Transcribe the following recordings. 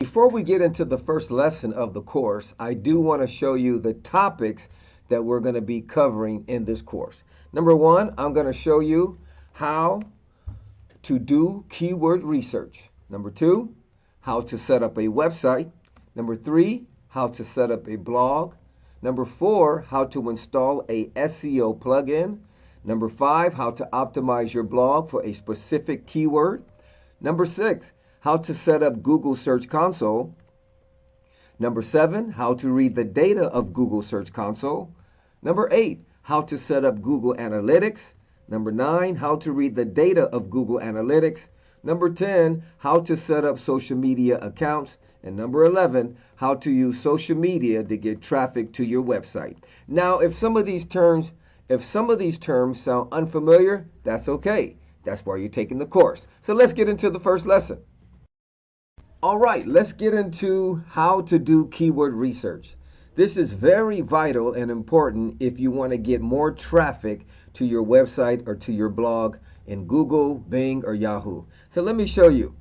Before we get into the first lesson of the course, I do want to show you the topics that we're going to be covering in this course. Number one, I'm going to show you how to do keyword research. Number two, how to set up a website. Number three, how to set up a blog. Number four, how to install a SEO plugin. Number five, how to optimize your blog for a specific keyword. Number six, how to set up Google Search Console. Number seven, how to read the data of Google Search Console. Number eight, how to set up Google Analytics. Number nine, how to read the data of Google Analytics. Number 10, how to set up social media accounts. And number 11, how to use social media to get traffic to your website. Now, if some of these terms sound unfamiliar, that's okay. That's why you're taking the course. So let's get into the first lesson. All right, let's get into how to do keyword research. This is very vital and important if you want to get more traffic to your website or to your blog in Google, Bing, or Yahoo. So let me show you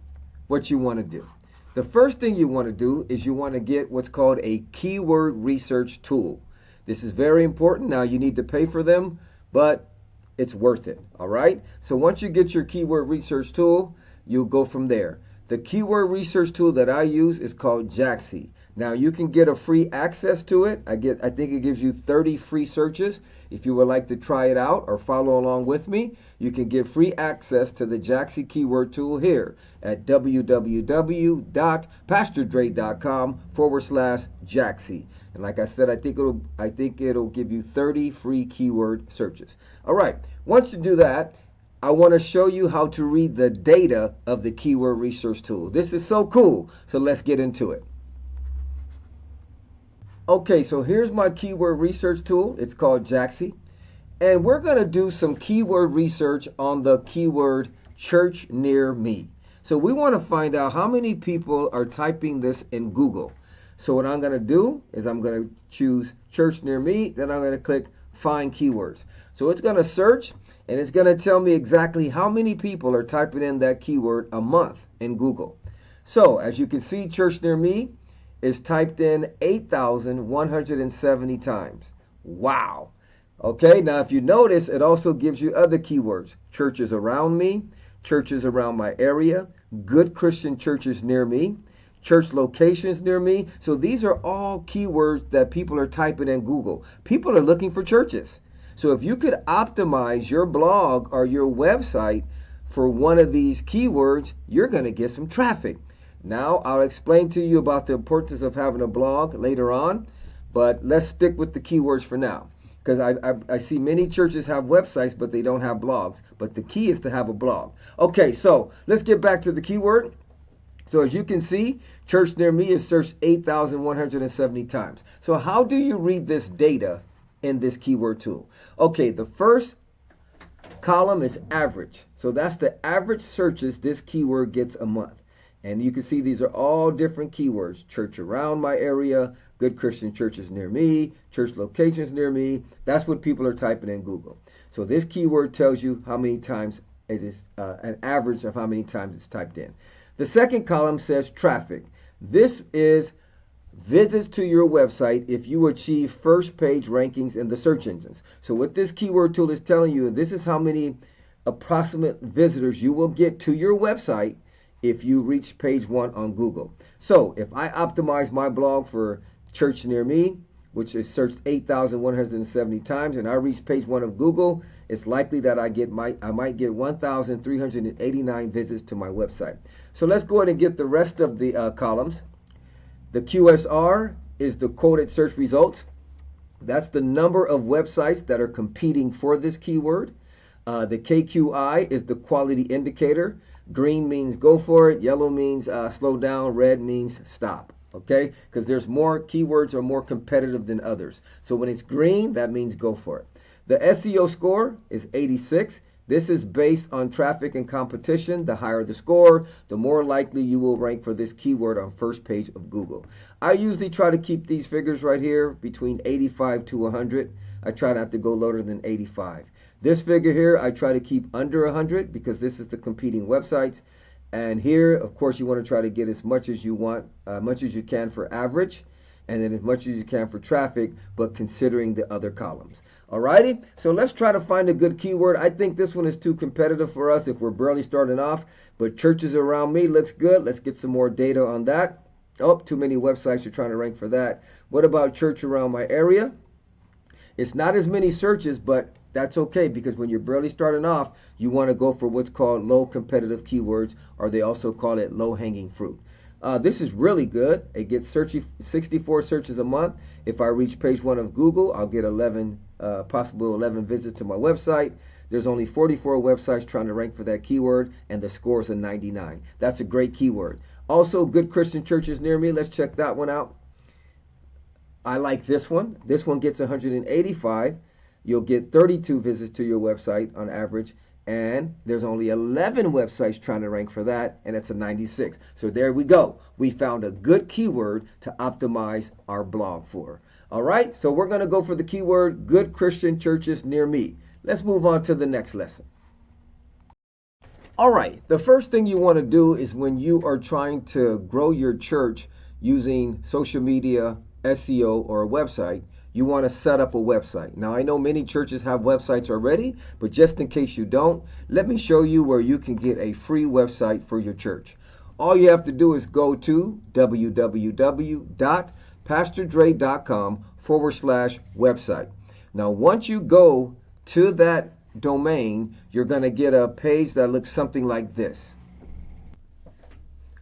what you want to do. The first thing you want to do is you want to get what's called a keyword research tool. This is very important. Now you need to pay for them, but it's worth it. All right. So once you get your keyword research tool, you'll go from there. The keyword research tool that I use is called Jaxi. Now you can get a free access to it. I think it gives you 30 free searches. If you would like to try it out or follow along with me, you can get free access to the Jaxi keyword tool here at www.pastordre.com/Jaxi. And like I said, I think it'll give you 30 free keyword searches. All right. Once you do that, I want to show you how to read the data of the keyword research tool. This is so cool. So let's get into it. Okay, so here's my keyword research tool. It's called Jaxi. And we're going to do some keyword research on the keyword church near me. So we want to find out how many people are typing this in Google. So what I'm going to do is I'm going to choose church near me. Then I'm going to click find keywords. So it's going to search and it's going to tell me exactly how many people are typing in that keyword a month in Google. So as you can see, church near me is typed in 8,170 times. Wow. Okay, now if you notice, it also gives you other keywords. Churches around me, churches around my area, good Christian churches near me, church locations near me. So these are all keywords that people are typing in Google. People are looking for churches. So if you could optimize your blog or your website for one of these keywords, you're going to get some traffic. Now, I'll explain to you about the importance of having a blog later on, but let's stick with the keywords for now. Because I see many churches have websites, but they don't have blogs. But the key is to have a blog. Okay, so let's get back to the keyword. So as you can see, church near me is searched 8,170 times. So how do you read this data in this keyword tool? Okay, the first column is average. So that's the average searches this keyword gets a month. And you can see these are all different keywords. Church around my area, good Christian churches near me, church locations near me. That's what people are typing in Google. So this keyword tells you how many times it is, an average of how many times it's typed in. The second column says traffic. This is visits to your website if you achieve first page rankings in the search engines. So what this keyword tool is telling you, this is how many approximate visitors you will get to your website if you reach page 1 on Google. So if I optimize my blog for church near me, which is searched 8,170 times, and I reach page 1 of Google, it's likely that I might get 1,389 visits to my website. So let's go ahead and get the rest of the columns. The QSR is the quoted search results. That's the number of websites that are competing for this keyword. The KQI is the quality indicator. Green means go for it. Yellow means slow down. Red means stop. Okay? Because there's more keywords are more competitive than others. So when it's green, that means go for it. The SEO score is 86. This is based on traffic and competition. The higher the score, the more likely you will rank for this keyword on first page of Google. I usually try to keep these figures right here between 85 to 100. I try not to go lower than 85. This figure here, I try to keep under 100 because this is the competing websites. And here, of course, you want to try to get as much as you want, much as you can for average, and then as much as you can for traffic, but considering the other columns. Alrighty, so let's try to find a good keyword. I think this one is too competitive for us if we're barely starting off, but churches around me looks good. Let's get some more data on that. Oh, too many websites are trying to rank for that. What about church around my area? It's not as many searches, but that's okay, because when you're barely starting off, you want to go for what's called low competitive keywords, or they also call it low hanging fruit. This is really good. It gets 64 searches a month. If I reach page 1 of Google, I'll get possible 11 visits to my website. There's only 44 websites trying to rank for that keyword, and the score is a 99. That's a great keyword. Also, good Christian churches near me. Let's check that one out. I like this one. This one gets 185. You'll get 32 visits to your website on average, and there's only 11 websites trying to rank for that, and it's a 96. So there we go. We found a good keyword to optimize our blog for. All right, so we're going to go for the keyword good Christian churches near me. Let's move on to the next lesson. All right, the first thing you want to do is when you are trying to grow your church using social media, SEO, or a website, you want to set up a website. Now, I know many churches have websites already, but just in case you don't, let me show you where you can get a free website for your church. All you have to do is go to www.pastordre.com/website. Now, once you go to that domain, you're going to get a page that looks something like this.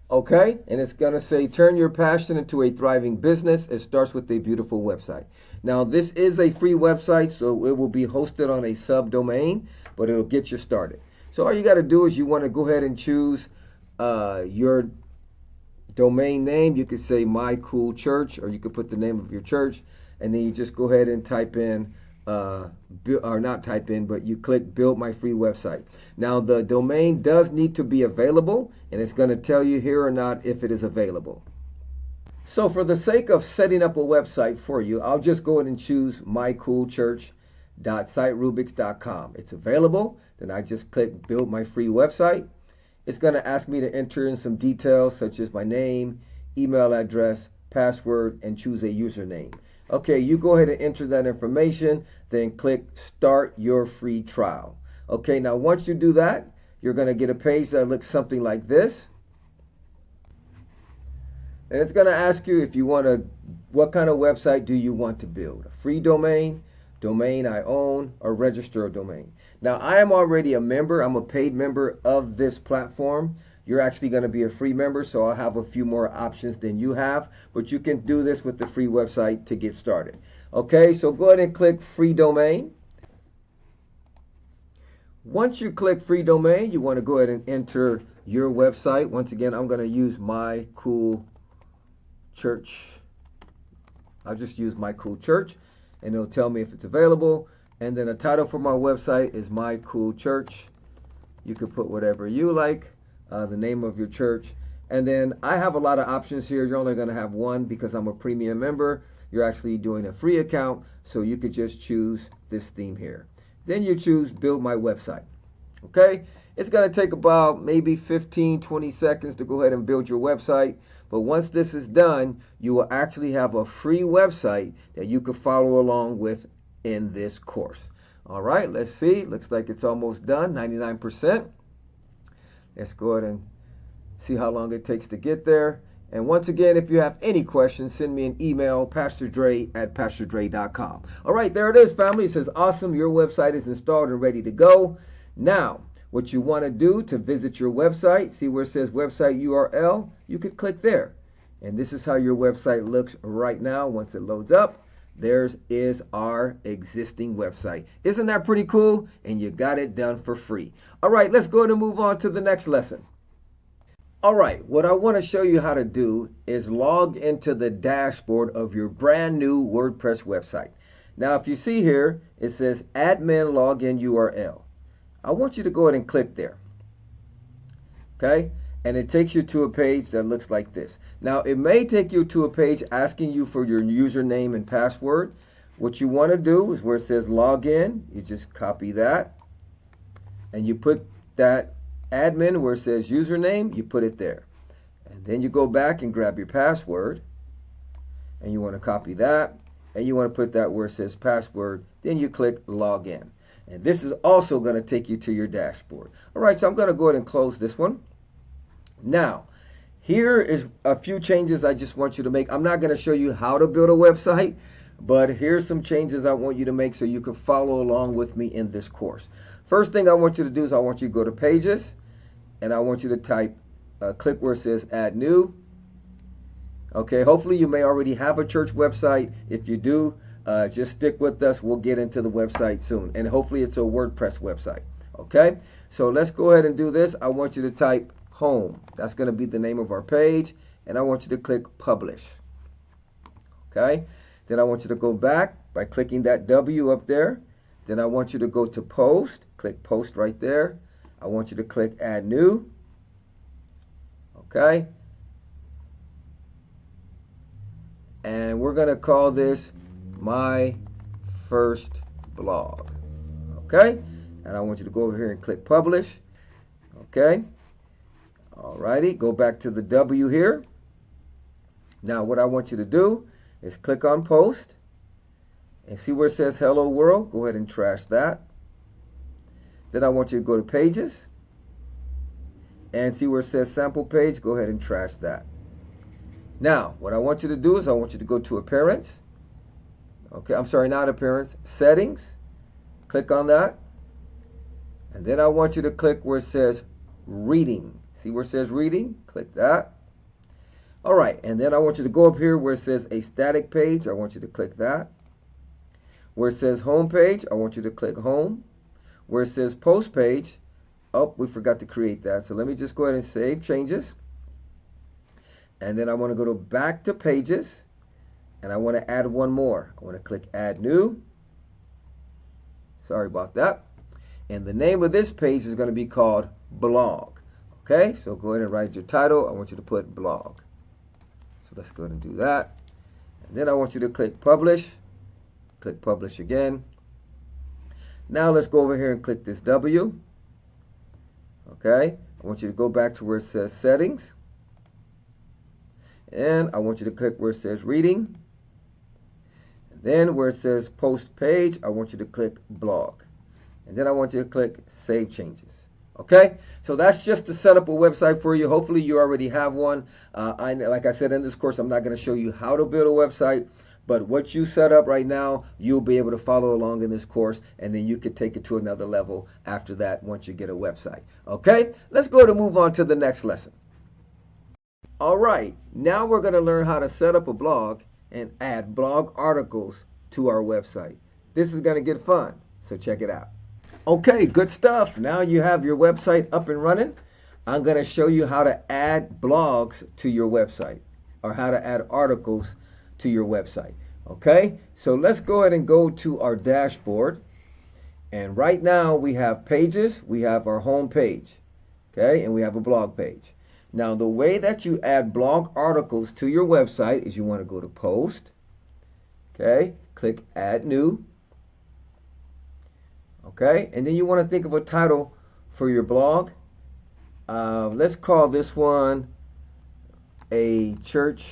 Okay, and it's going to say, turn your passion into a thriving business. It starts with a beautiful website. Now, this is a free website, so it will be hosted on a subdomain, but it'll get you started. So all you got to do is you want to go ahead and choose your domain name. You could say My Cool Church, or you could put the name of your church, and then you just go ahead and type in, or not type in, but you click Build My Free Website. Now, the domain does need to be available, and it's going to tell you here or not if it is available. So for the sake of setting up a website for you, I'll just go ahead and choose mycoolchurch.siterubics.com. It's available. Then I just click Build My Free Website. It's going to ask me to enter in some details such as my name, email address, password, and choose a username. Okay, you go ahead and enter that information, then click Start Your Free Trial. Okay, now once you do that, you're going to get a page that looks something like this. And it's going to ask you if you want to, what kind of website do you want to build? A free domain, domain I own, or register a domain. Now, I am already a member. I'm a paid member of this platform. You're actually going to be a free member, so I'll have a few more options than you have, but you can do this with the free website to get started. Okay, so go ahead and click Free Domain. Once you click Free Domain, you want to go ahead and enter your website. Once again, I'm going to use My Cool Church. I'll just use My Cool Church, and it'll tell me if it's available. And then the title for my website is My Cool Church. You can put whatever you like. The name of your church, and then I have a lot of options here. You're only going to have one because I'm a premium member. You're actually doing a free account, so you could just choose this theme here. Then you choose Build My Website. Okay, it's going to take about maybe 15-20 seconds to go ahead and build your website, but once this is done, you will actually have a free website that you can follow along with in this course. All right, let's see. Looks like it's almost done, 99%. Let's go ahead and see how long it takes to get there. And once again, if you have any questions, send me an email, pastordre@pastordre.com. All right, there it is, family. It says, awesome, your website is installed and ready to go. Now, what you want to do to visit your website, see where it says website URL, you could click there. And this is how your website looks right now once it loads up. There's is our existing website. Isn't that pretty cool? And you got it done for free. All right, let's go ahead and move on to the next lesson. All right, what I want to show you how to do is log into the dashboard of your brand new WordPress website. Now, if you see here, it says admin login URL. I want you to go ahead and click there. Okay? And it takes you to a page that looks like this. Now, it may take you to a page asking you for your username and password. What you want to do is where it says login, you just copy that and you put that admin where it says username, you put it there. And then you go back and grab your password, and you want to copy that, and you want to put that where it says password, then you click login. And this is also going to take you to your dashboard. All right, so I'm going to go ahead and close this one. Now, here is a few changes I just want you to make. I'm not going to show you how to build a website, but here's some changes I want you to make so you can follow along with me in this course. First thing I want you to do is I want you to go to Pages, and I want you to type, click where it says Add New. Okay, hopefully you may already have a church website. If you do, just stick with us. We'll get into the website soon, and hopefully it's a WordPress website. Okay, so let's go ahead and do this. I want you to type Home. That's going to be the name of our page, and I want you to click Publish. Okay, then I want you to go back by clicking that W up there. Then I want you to go to Post. Click Post right there. I want you to click Add New. Okay, and we're going to call this My First Blog. Okay, and I want you to go over here and click Publish. Okay, alrighty, go back to the W here. Now what I want you to do is click on Post, and see where it says Hello World. Go ahead and trash that. Then I want you to go to Pages, and see where it says Sample Page. Go ahead and trash that. Now what I want you to do is I want you to go to Appearance. Okay, I'm sorry, not Appearance, Settings. Click on that, and then I want you to click where it says Reading. See where it says Reading? Click that. All right, and then I want you to go up here where it says a static page. I want you to click that. Where it says Home Page, I want you to click Home. Where it says Post Page, oh, we forgot to create that. So let me just go ahead and save changes. And then I want to go back to Pages, and I want to add one more. I want to click Add New. Sorry about that. And the name of this page is going to be called Blog. Okay, so go ahead and write your title. I want you to put Blog. So let's go ahead and do that. And then I want you to click Publish. Click Publish again. Now let's go over here and click this W. Okay, I want you to go back to where it says Settings. And I want you to click where it says Reading. And then where it says Post Page, I want you to click Blog. And then I want you to click Save Changes. Okay, so that's just to set up a website for you. Hopefully you already have one. Like I said in this course, I'm not going to show you how to build a website, but what you set up right now, you'll be able to follow along in this course, and then you could take it to another level after that once you get a website. Okay, let's go to move on to the next lesson. All right, now we're going to learn how to set up a blog and add blog articles to our website. This is going to get fun, so check it out. Okay, good stuff. Now you have your website up and running. I'm going to show you how to add blogs to your website, or how to add articles to your website. Okay, so let's go ahead and go to our dashboard. And right now we have Pages, we have our home page, okay, and we have a blog page. Now the way that you add blog articles to your website is you want to go to Post, okay, click Add New. Okay, and then you want to think of a title for your blog. Let's call this one A Church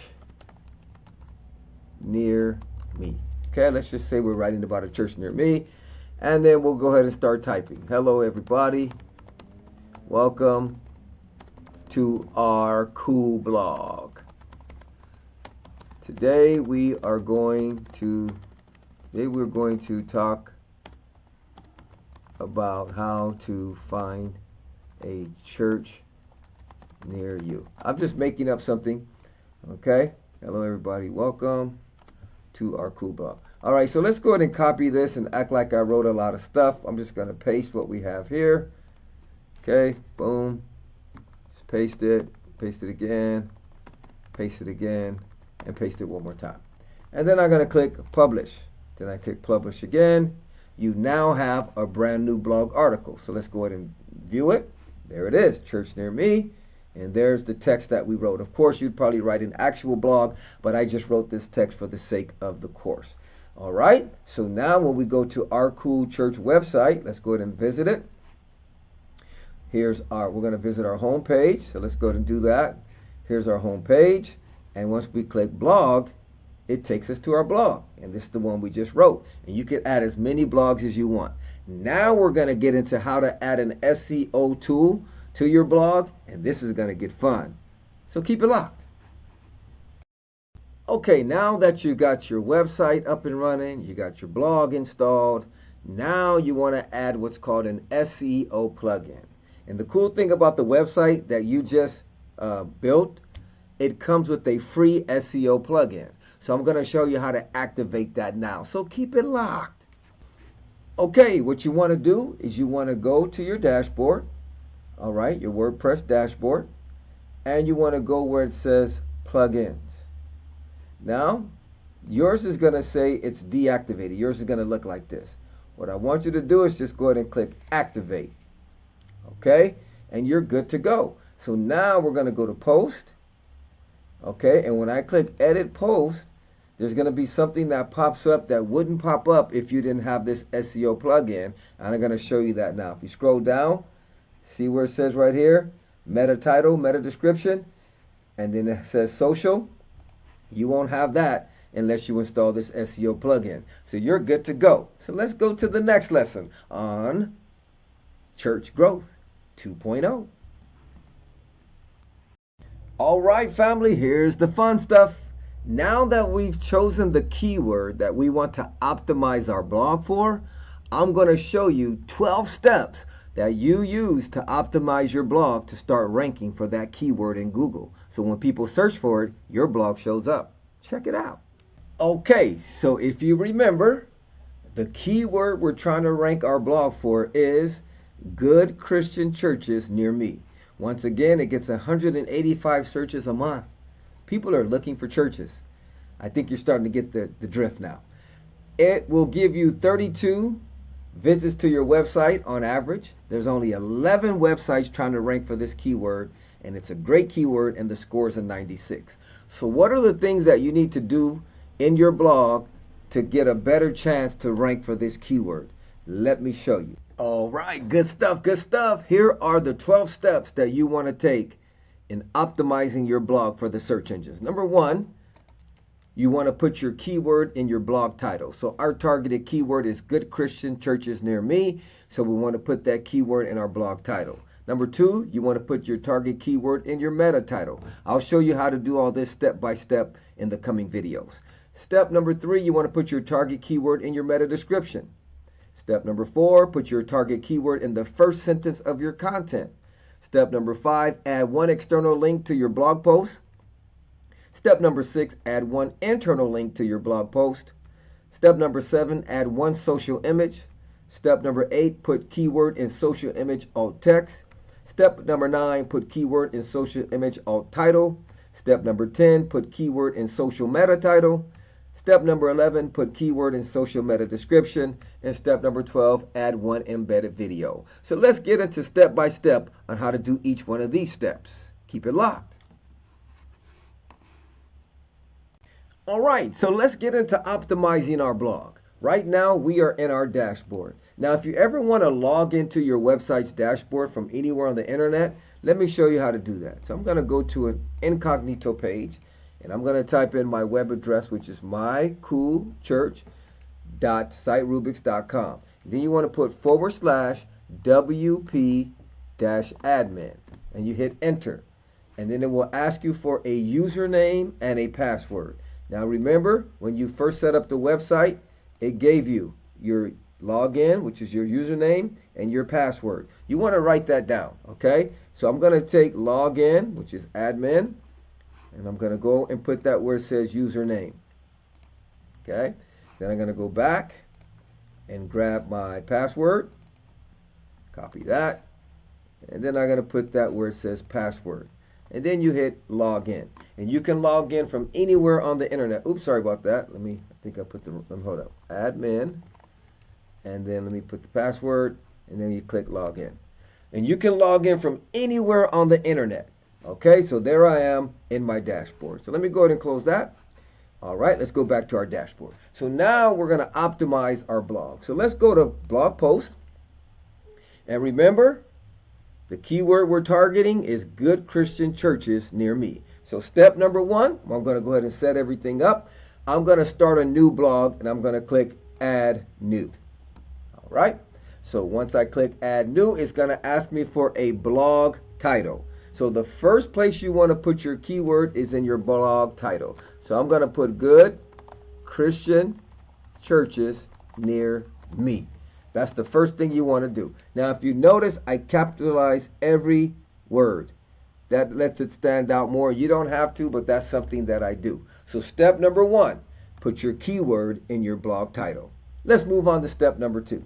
Near Me. Okay, let's just say we're writing about a church near me. And then we'll go ahead and start typing. Hello, everybody. Welcome to our cool blog. Today we're going to talk about how to find a church near you. I'm just making up something. Okay. Hello everybody. Welcome to our cool blog. All right, so let's go ahead and copy this and act like I wrote a lot of stuff. I'm just going to paste what we have here. Okay. Boom. Just paste it again, paste it again, and paste it one more time. And then I'm going to click Publish. Then I click Publish again. You now have a brand new blog article. So let's go ahead and view it. There it is, Church Near Me. And there's the text that we wrote. Of course, you'd probably write an actual blog, but I just wrote this text for the sake of the course. All right, so now when we go to our cool church website, let's go ahead and visit it. We're going to visit our home page. So let's go ahead and do that. Here's our home page. And once we click blog, it takes us to our blog. And this is the one we just wrote. And you can add as many blogs as you want. Now we're going to get into how to add an SEO tool to your blog. And this is going to get fun. So keep it locked. Okay, now that you got your website up and running, you got your blog installed, now you want to add what's called an SEO plugin. And the cool thing about the website that you just built, it comes with a free SEO plugin. So I'm going to show you how to activate that now. So keep it locked. Okay, what you want to do is you want to go to your dashboard, all right, your WordPress dashboard, and you want to go where it says plugins. Now, yours is going to say it's deactivated. Yours is going to look like this. What I want you to do is just go ahead and click activate. Okay? And you're good to go. So now we're going to go to post. Okay? And when I click edit post, there's going to be something that pops up that wouldn't pop up if you didn't have this SEO plugin. And I'm going to show you that now. If you scroll down, see where it says right here, meta title, meta description, and then it says social. You won't have that unless you install this SEO plugin. So you're good to go. So let's go to the next lesson on Church Growth 2.0. All right, family, here's the fun stuff. Now that we've chosen the keyword that we want to optimize our blog for, I'm going to show you 12 steps that you use to optimize your blog to start ranking for that keyword in Google. So when people search for it, your blog shows up. Check it out. Okay, so if you remember, the keyword we're trying to rank our blog for is good Christian churches near me. Once again, it gets 185 searches a month. People are looking for churches. I think you're starting to get the drift now. It will give you 32 visits to your website on average. There's only 11 websites trying to rank for this keyword, and it's a great keyword, and the score is a 96. So what are the things that you need to do in your blog to get a better chance to rank for this keyword? Let me show you. All right, good stuff, good stuff. Here are the 12 steps that you want to take in optimizing your blog for the search engines. Number one, you want to put your keyword in your blog title. So our targeted keyword is good Christian churches near me. So we want to put that keyword in our blog title. Number two, you want to put your target keyword in your meta title. I'll show you how to do all this step by step in the coming videos. Step number three, you want to put your target keyword in your meta description. Step number four, put your target keyword in the first sentence of your content. Step number five, add one external link to your blog post. Step number six, add one internal link to your blog post. Step number seven, add one social image. Step number eight, put keyword in social image alt text. Step number 9, put keyword in social image alt title. Step number 10, put keyword in social meta title. Step number 11, put keyword in social meta description. And step number 12, add one embedded video. So let's get into step by step on how to do each one of these steps. Keep it locked. All right, so let's get into optimizing our blog. Right now, we are in our dashboard. Now, if you ever want to log into your website's dashboard from anywhere on the internet, let me show you how to do that. So I'm going to go to an incognito page, and I'm going to type in my web address, which is mycoolchurch.siterubics.com. Then you want to put /WP-admin, and you hit enter. And then it will ask you for a username and a password. Now remember, when you first set up the website, it gave you your login, which is your username, and your password. You want to write that down, okay? So I'm going to take login, which is admin, and I'm going to go and put that where it says username, okay? Then I'm going to go back and grab my password, copy that, and then I'm going to put that where it says password. And then you hit login. And you can log in from anywhere on the internet. Oops, sorry about that. I think I put hold up. Admin. And then let me put the password. And then you click login. And you can log in from anywhere on the internet. Okay, so there I am in my dashboard. So let me go ahead and close that. All right, let's go back to our dashboard. So now we're going to optimize our blog. So let's go to blog post. And remember, The keyword we're targeting is good Christian churches near me. So step number 1, I'm going to go ahead and set everything up. I'm going to start a new blog, and I'm going to click Add New. All right. So once I click Add New, it's going to ask me for a blog title. So the first place you want to put your keyword is in your blog title. So I'm going to put good Christian churches near me. That's the first thing you want to do. Now, if you notice, I capitalize every word. That lets it stand out more. You don't have to, but that's something that I do. So step number 1, put your keyword in your blog title. Let's move on to step number 2.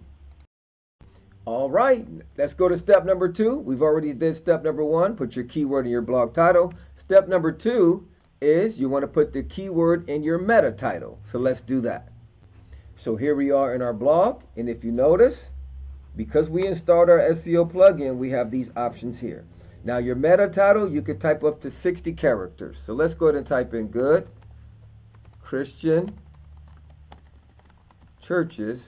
All right, let's go to step number 2. We've already did step number 1, put your keyword in your blog title. Step number 2 is you want to put the keyword in your meta title. So let's do that. So here we are in our blog, and if you notice, because we installed our SEO plugin, we have these options here. Now your meta title, you could type up to 60 characters. So let's go ahead and type in good Christian churches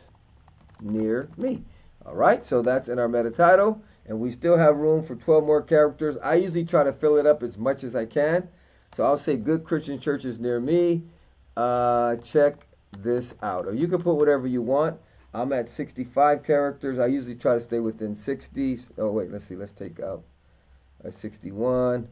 near me. All right, so that's in our meta title, and we still have room for 12 more characters. I usually try to fill it up as much as I can. So I'll say good Christian churches near me. Check this out. Or you can put whatever you want. I'm at 65 characters. I usually try to stay within 60s. Oh, wait, let's see. Let's take out 61.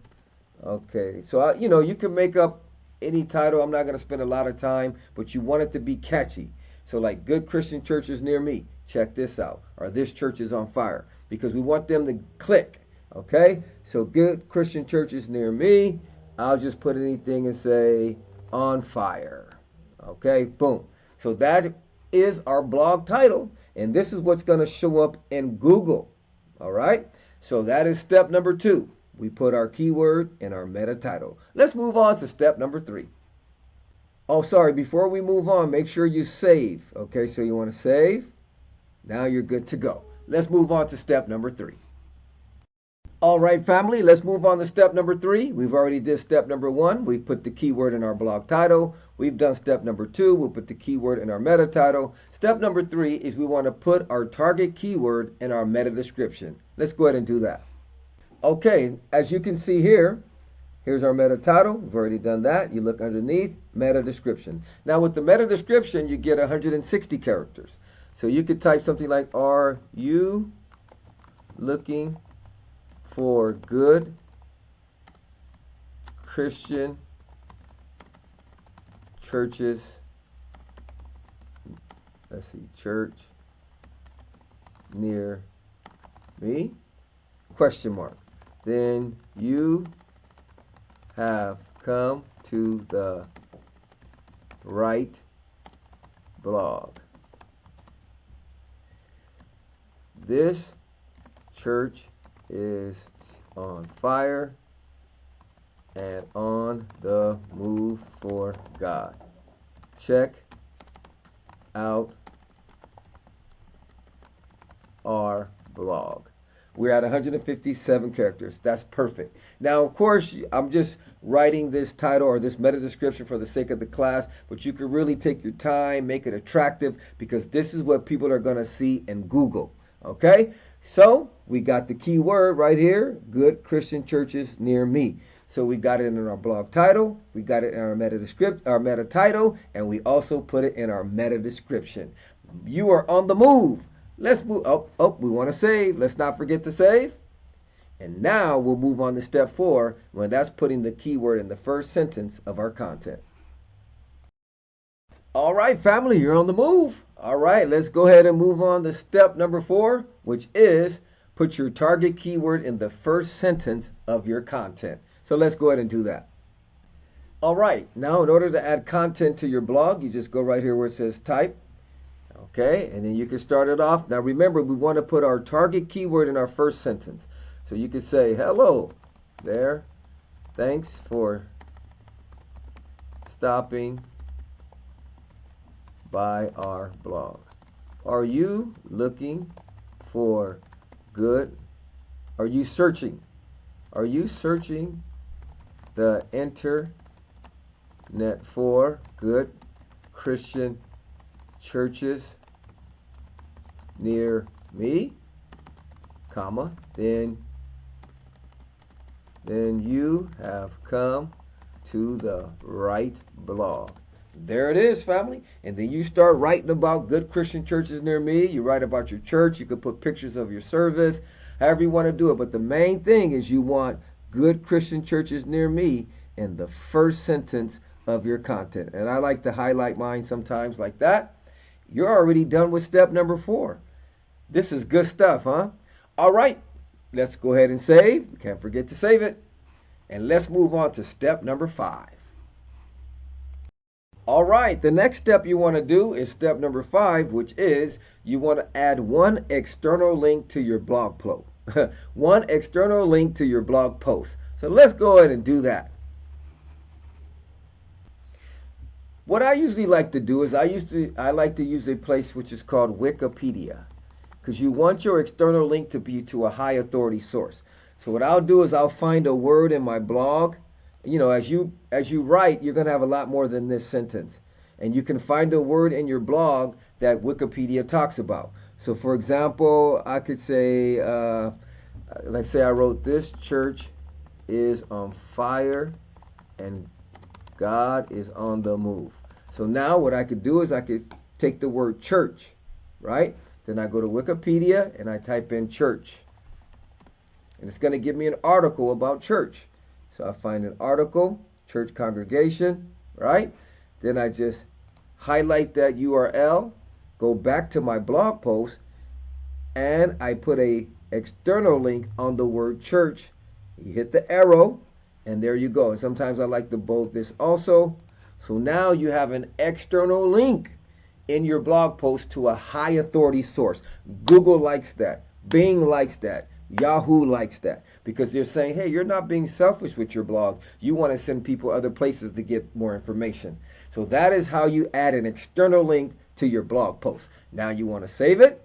Okay, so you can make up any title. I'm not going to spend a lot of time, but you want it to be catchy. So like good Christian churches near me, check this out, or this church is on fire, because we want them to click. Okay, so good Christian churches near me, I'll just put anything and say on fire. Okay, boom. So that is our blog title, and this is what's going to show up in Google. All right, so that is step number 2. We put our keyword in our meta title. Let's move on to step number 3. Oh, sorry, before we move on, make sure you save. Okay, so you want to save. Now you're good to go. Let's move on to step number 3. All right, family, let's move on to step number 3. We've already did step number 1. We've put the keyword in our blog title. We've done step number 2. We'll put the keyword in our meta title. Step number 3 is we want to put our target keyword in our meta description. Let's go ahead and do that. Okay, as you can see here, here's our meta title. We've already done that. You look underneath, meta description. Now with the meta description, you get 160 characters. So you could type something like, are you looking for good Christian churches? Let's see, church near me? Question mark. Then you have come to the right blog. This church is on fire and on the move for God. Check out our blog. We're at 157 characters. That's perfect. Now, of course, I'm just writing this title or this meta description for the sake of the class, but you can really take your time, make it attractive, because this is what people are going to see in Google. Okay? So we got the keyword right here, good Christian churches near me. So we got it in our blog title, we got it in our meta title, and we also put it in our meta description. You are on the move. Let's move. We want to save. Let's not forget to save. And now we'll move on to step 4, when that's putting the keyword in the first sentence of our content. All right, family, you're on the move. All right, let's go ahead and move on to step number 4, which is put your target keyword in the first sentence of your content. So let's go ahead and do that. All right, now in order to add content to your blog, you just go right here where it says type. Okay, and then you can start it off. Now remember, we want to put our target keyword in our first sentence. So you could say, hello there, thanks for stopping by our blog. Are you looking for good? Are you searching the internet for good Christian churches near me, comma, then then you have come to the right blog. There it is, family. And then you start writing about good Christian churches near me. You write about your church. You could put pictures of your service, however you want to do it. But the main thing is you want good Christian churches near me in the first sentence of your content. And I like to highlight mine sometimes like that. You're already done with step number 4. This is good stuff, huh? All right, let's go ahead and save. Can't forget to save it. And let's move on to step number 5. All right, the next step you want to do is step number 5, which is you want to add one external link to your blog post. One external link to your blog post. So let's go ahead and do that. What I usually like to do is I like to use a place which is called Wikipedia, because you want your external link to be to a high authority source. So what I'll do is I'll find a word in my blog. You know, as you write, you're going to have a lot more than this sentence. And you can find a word in your blog that Wikipedia talks about. So for example, I could say, let's say I wrote, this church is on fire and God is on the move. So now what I could do is I could take the word church, right? Then I go to Wikipedia and I type in church. And it's going to give me an article about church. So I find an article, church congregation, right? Then I just highlight that URL, go back to my blog post, and I put a external link on the word church. You hit the arrow, and there you go. And sometimes I like to bold this also. So now you have an external link in your blog post to a high authority source. Google likes that. Bing likes that. Yahoo likes that, because they're saying, hey, you're not being selfish with your blog. You want to send people other places to get more information. So that is how you add an external link to your blog post. Now you want to save it.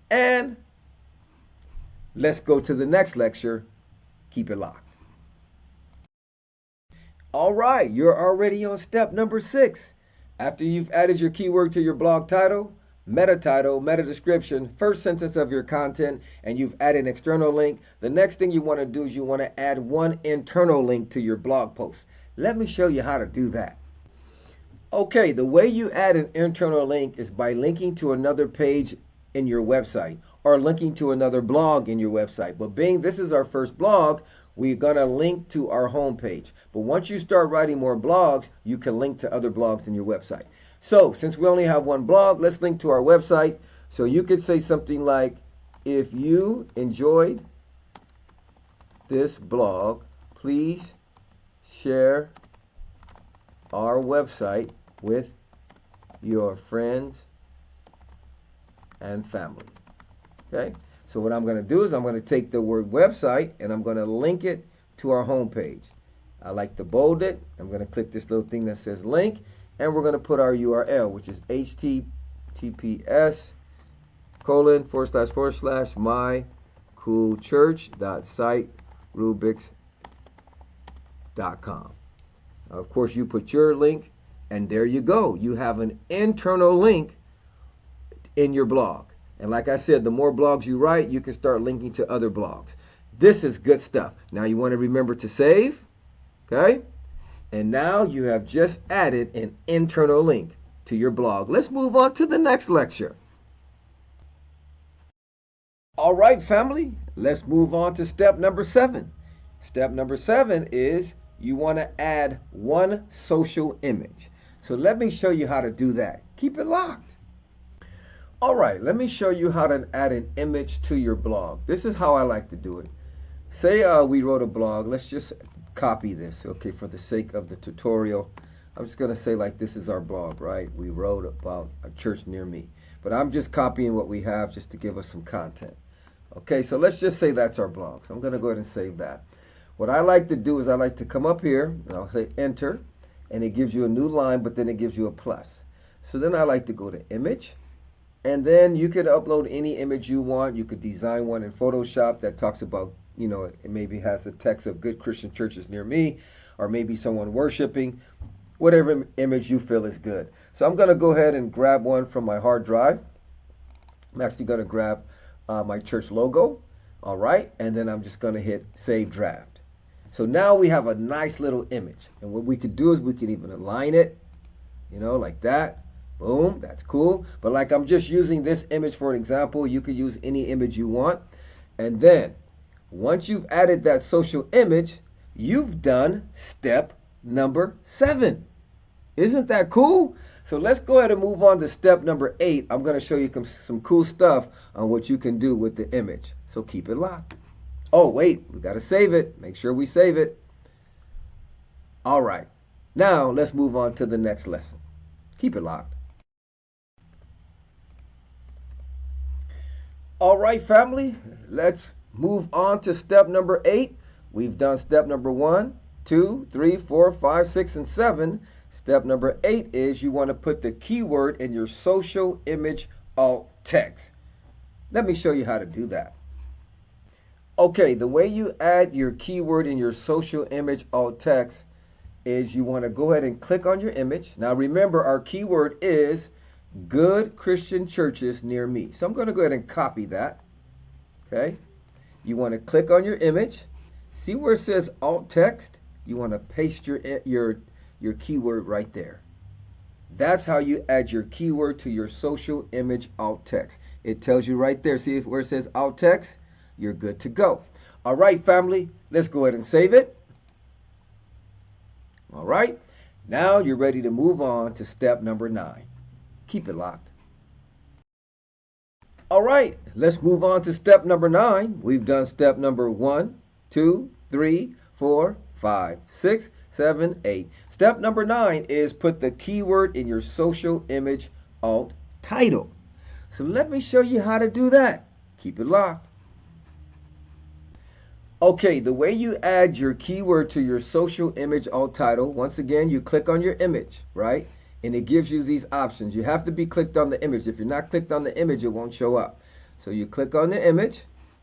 And let's go to the next lecture. Keep it locked. All right, you're already on step number 6. After you've added your keyword to your blog title, meta description, first sentence of your content, and you've added an external link, the next thing you want to do is you want to add one internal link to your blog post. Let me show you how to do that. Okay, the way you add an internal link is by linking to another page in your website or linking to another blog in your website. But being this is our first blog, we're going to link to our home page. But once you start writing more blogs, you can link to other blogs in your website. So since we only have one blog, let's link to our website. So you could say something like, if you enjoyed this blog, please share our website with your friends and family. Okay? So what I'm going to do is I'm going to take the word website and I'm going to link it to our home page. I like to bold it. I'm going to click this little thing that says link, and we're going to put our URL, which is https://mycoolchurch.siterubrics.com. Of course, you put your link, and there you go. You have an internal link in your blog. And like I said, the more blogs you write, you can start linking to other blogs. This is good stuff. Now you want to remember to save, okay? And now you have just added an internal link to your blog. Let's move on to the next lecture. All right, family, let's move on to step number 7. Step number 7 is you want to add one social image. So let me show you how to do that. Keep it locked. All right, let me show you how to add an image to your blog. This is how I like to do it. Say we wrote a blog. Let's just copy this, okay, for the sake of the tutorial. I'm just going to say like this is our blog, right? We wrote about a church near me. But I'm just copying what we have just to give us some content. Okay, so let's just say that's our blog. So I'm going to go ahead and save that. What I like to do is I like to come up here, and I'll say enter, and it gives you a new line, but then it gives you a plus. So then I like to go to image. And then you could upload any image you want. You could design one in Photoshop that talks about, you know, it maybe has the text of good Christian churches near me, or maybe someone worshiping, whatever image you feel is good. So I'm going to go ahead and grab one from my hard drive. I'm actually going to grab my church logo. All right, and then I'm just going to hit Save Draft. So now we have a nice little image. And what we could do is we can even align it, you know, like that. Boom, that's cool. But like I'm just using this image for an example, you could use any image you want. And then once you've added that social image, you've done step number 7. Isn't that cool? So let's go ahead and move on to step number 8. I'm going to show you some cool stuff on what you can do with the image. So keep it locked. Oh, wait, we got to save it. Make sure we save it. All right. Now let's move on to the next lesson. Keep it locked. All right, family, let's move on to step number 8. We've done step number 1, 2, 3, 4, 5, 6, and 7. Step number 8 is you want to put the keyword in your social image alt text. Let me show you how to do that. Okay, the way you add your keyword in your social image alt text is you want to go ahead and click on your image. Now remember, our keyword is good Christian churches near me. So I'm going to go ahead and copy that. Okay. You want to click on your image. See where it says alt text? You want to paste your keyword right there. That's how you add your keyword to your social image alt text. It tells you right there. See where it says alt text? You're good to go. All right, family, let's go ahead and save it. All right. Now you're ready to move on to step number 9. Keep it locked. All right, let's move on to step number 9. We've done step number 1, 2, 3, 4, 5, 6, 7, 8. Step number 9 is put the keyword in your social image alt title. So let me show you how to do that. Keep it locked. Okay, the way you add your keyword to your social image alt title, once again, you click on your image, right? And it gives you these options. You have to be clicked on the image. If you're not clicked on the image, it won't show up. So you click on the image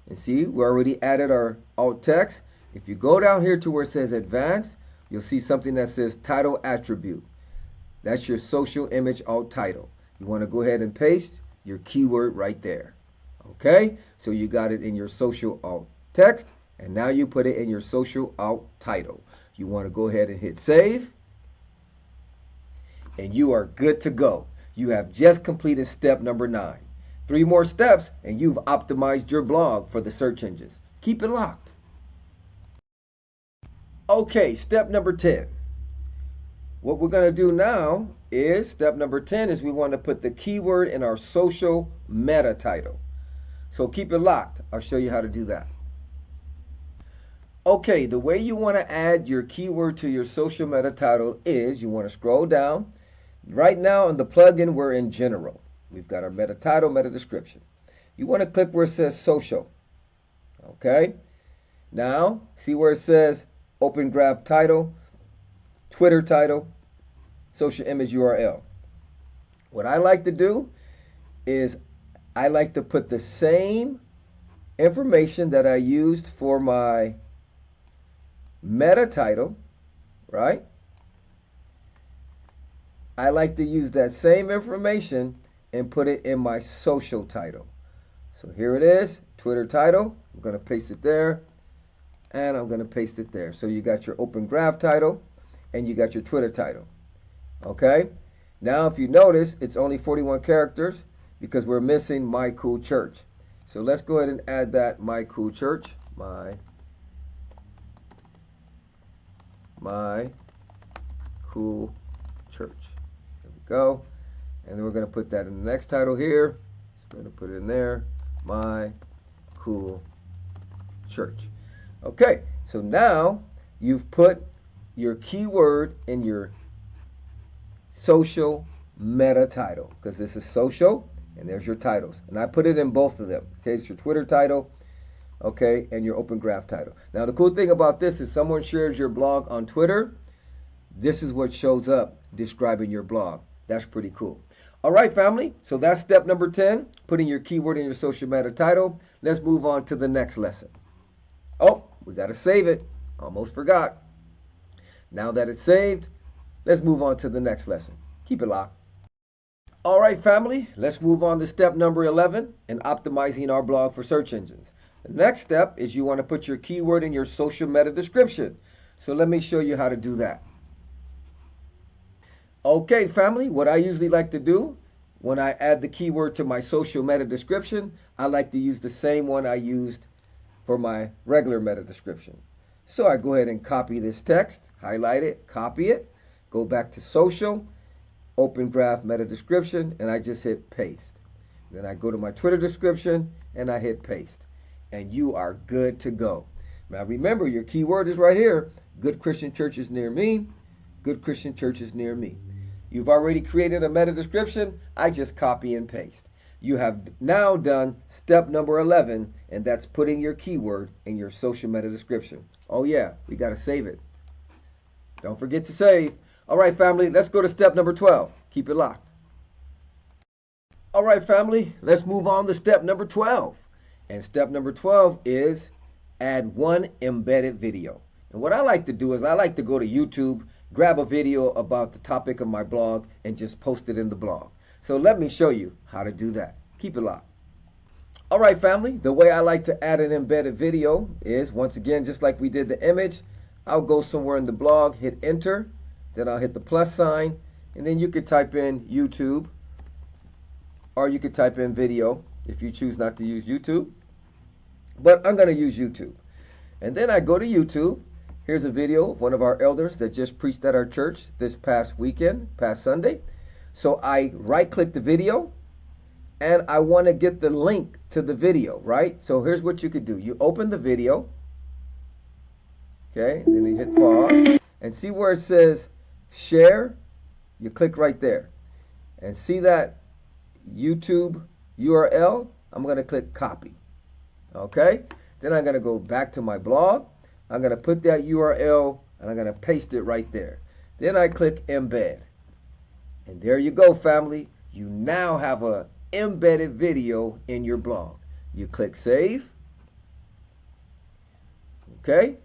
and see, we already added our alt text. If you go down here to where it says advanced, you'll see something that says title attribute. That's your social image alt title. You want to go ahead and paste your keyword right there. Okay, so you got it in your social alt text, and now you put it in your social alt title. You want to go ahead and hit save, and you are good to go. You have just completed step number 9. 3 more steps, and you've optimized your blog for the search engines. Keep it locked. Okay, step number 10. What we're going to do now is, step number 10 is we want to put the keyword in our social meta title. So keep it locked. I'll show you how to do that. Okay, the way you want to add your keyword to your social meta title is you want to scroll down. Right now in the plugin, we're in general. We've got our meta title, meta description. You want to click where it says social. Okay. Now, see where it says open graph title, Twitter title, social image URL. What I like to do is I like to put the same information that I used for my meta title, right? I like to use that same information and put it in my social title. So here it is, Twitter title. I'm going to paste it there, and I'm going to paste it there. So you got your open graph title, and you got your Twitter title. Okay? Now if you notice, it's only 41 characters because we're missing My Cool Church. So let's go ahead and add that My Cool Church. My Cool Church. There we go. And then we're going to put that in the next title here. So we're going to put it in there. My Cool Church. Okay, so now you've put your keyword in your social meta title, because this is social and there's your titles. And I put it in both of them. Okay, it's your Twitter title, okay, and your open graph title. Now the cool thing about this is someone shares your blog on Twitter, this is what shows up describing your blog. That's pretty cool. All right, family, so that's step number 10, putting your keyword in your social meta title. Let's move on to the next lesson. Oh, we got to save it. Almost forgot. Now that it's saved, let's move on to the next lesson. Keep it locked. All right, family, let's move on to step number 11 in optimizing our blog for search engines. The next step is you want to put your keyword in your social meta description. So let me show you how to do that. Okay, family, what I usually like to do when I add the keyword to my social meta description, I like to use the same one I used for my regular meta description. So I go ahead and copy this text, highlight it, copy it, go back to social, open graph meta description, and I just hit paste. Then I go to my Twitter description and I hit paste. And you are good to go. Now remember, your keyword is right here. Good Christian churches near me. Good Christian churches near me. You've already created a meta description. I just copy and paste. You have now done step number 11, and that's putting your keyword in your social meta description. Oh yeah, we got to save it. Don't forget to save. All right, family, let's go to step number 12. Keep it locked. All right, family, let's move on to step number 12. And step number 12 is add one embedded video. And what I like to do is I like to go to YouTube, grab a video about the topic of my blog, and just post it in the blog. So let me show you how to do that. Keep it locked. All right, family, the way I like to add an embedded video is, once again, just like we did the image, I'll go somewhere in the blog, hit enter, then I'll hit the plus sign, and then you could type in YouTube, or you could type in video if you choose not to use YouTube. But I'm going to use YouTube. And then I go to YouTube. Here's a video of one of our elders that just preached at our church this past Sunday. So I right-click the video, and I want to get the link to the video, right? So here's what you could do. You open the video, okay, and then you hit pause, and see where it says share? You click right there. And see that YouTube URL? I'm going to click copy. Okay? Then I'm going to go back to my blog. I'm going to put that URL, and I'm going to paste it right there. Then I click embed. And there you go, family. You now have an embedded video in your blog. You click save. Okay?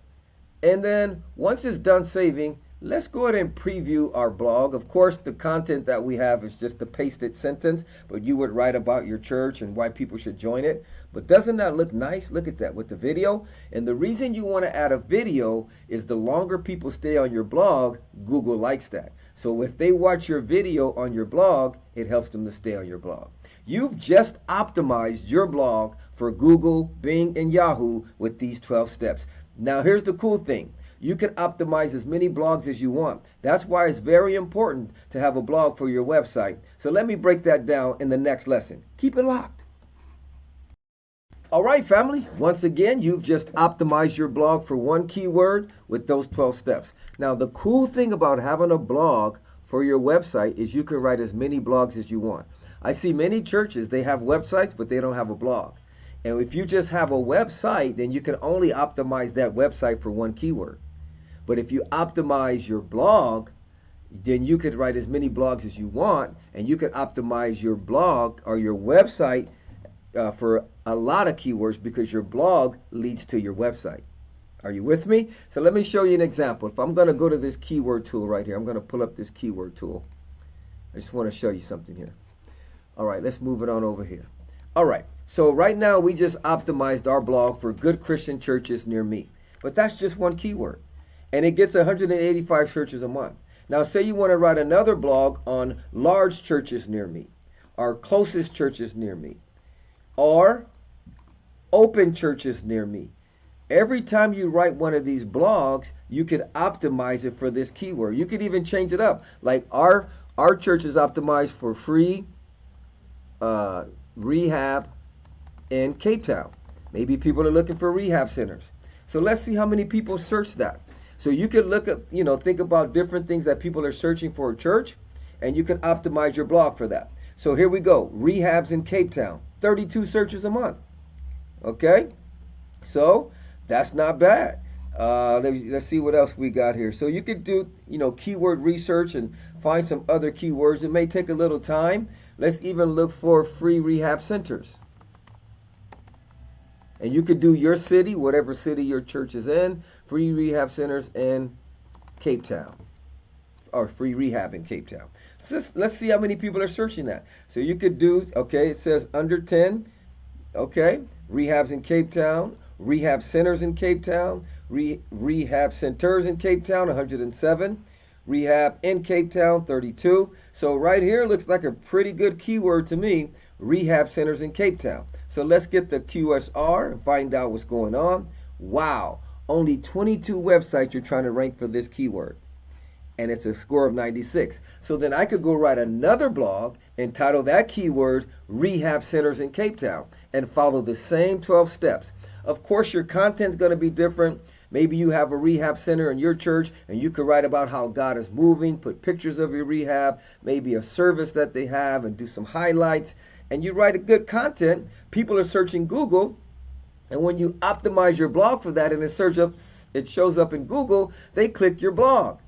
And then once it's done saving, let's go ahead and preview our blog. Of course, the content that we have is just a pasted sentence, but you would write about your church and why people should join it. But doesn't that look nice? Look at that with the video. And the reason you want to add a video is the longer people stay on your blog, Google likes that. So if they watch your video on your blog, it helps them to stay on your blog. You've just optimized your blog for Google, Bing, and Yahoo with these 12 steps. Now, here's the cool thing. You can optimize as many blogs as you want. That's why it's very important to have a blog for your website. So let me break that down in the next lesson. Keep it locked. All right, family. Once again, you've just optimized your blog for one keyword with those 12 steps. Now, the cool thing about having a blog for your website is you can write as many blogs as you want. I see many churches, they have websites, but they don't have a blog. And if you just have a website, then you can only optimize that website for one keyword. But if you optimize your blog, then you could write as many blogs as you want, and you can optimize your blog or your website for a lot of keywords because your blog leads to your website. Are you with me? So let me show you an example. If I'm going to go to this keyword tool right here, I'm going to pull up this keyword tool. I just want to show you something here. All right, let's move it on over here. All right, so right now we just optimized our blog for good Christian churches near me. But that's just one keyword. And it gets 185 searches a month. Now, say you want to write another blog on large churches near me, or closest churches near me, or open churches near me. Every time you write one of these blogs, you could optimize it for this keyword. You could even change it up. Like our church is optimized for free rehab in Cape Town. Maybe people are looking for rehab centers. So let's see how many people search that. So you could look at, think about different things that people are searching for a church, and you can optimize your blog for that. So here we go. Rehabs in Cape Town, 32 searches a month. Okay? So that's not bad. Let's see what else we got here. So you could do, keyword research and find some other keywords. It may take a little time. Let's even look for free rehab centers. And you could do your city, whatever city your church is in, free rehab centers in Cape Town, or free rehab in Cape Town. So let's see how many people are searching that. So you could do, okay, it says under 10, okay, rehabs in Cape Town, rehab centers in Cape Town, rehab centers in Cape Town, 107, rehab in Cape Town, 32. So right here looks like a pretty good keyword to me, rehab centers in Cape Town. So let's get the QSR and find out what's going on. Wow, only 22 websites you're trying to rank for this keyword, and it's a score of 96. So then I could go write another blog and title that keyword Rehab Centers in Cape Town and follow the same 12 steps. Of course, your content's going to be different. Maybe you have a rehab center in your church and you could write about how God is moving, put pictures of your rehab, maybe a service that they have, and do some highlights. And you write a good content. People are searching Google, and when you optimize your blog for that and it shows up in Google, they click your blog.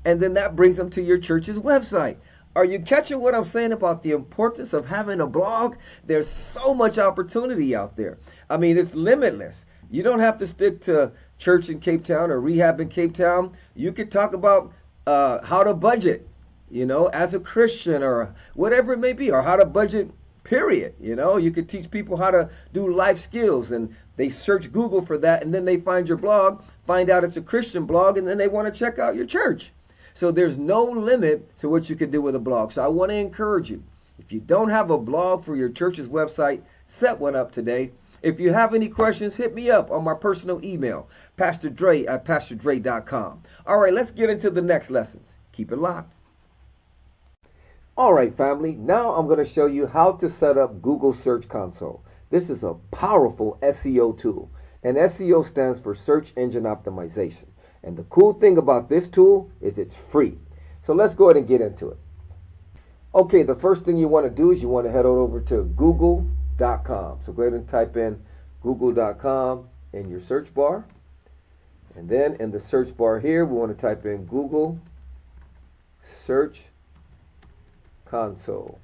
And then that brings them to your church's website. Are you catching what I'm saying about the importance of having a blog? There's so much opportunity out there. I mean, it's limitless. You don't have to stick to church in Cape Town or rehab in Cape Town. You could talk about how to budget, as a Christian, or whatever it may be, or how to budget, period. You could teach people how to do life skills, and they search Google for that, and then they find your blog, find out it's a Christian blog, and then they want to check out your church. So there's no limit to what you can do with a blog. So I want to encourage you, if you don't have a blog for your church's website, set one up today. If you have any questions, hit me up on my personal email, pastordre@pastordre.com. All right, let's get into the next lessons. Keep it locked. All right, family, now I'm going to show you how to set up Google Search Console. This is a powerful SEO tool, and SEO stands for Search Engine Optimization. And the cool thing about this tool is it's free. So let's go ahead and get into it. Okay, the first thing you want to do is you want to head on over to google.com. So go ahead and type in google.com in your search bar. And then in the search bar here, we want to type in Google Search Console.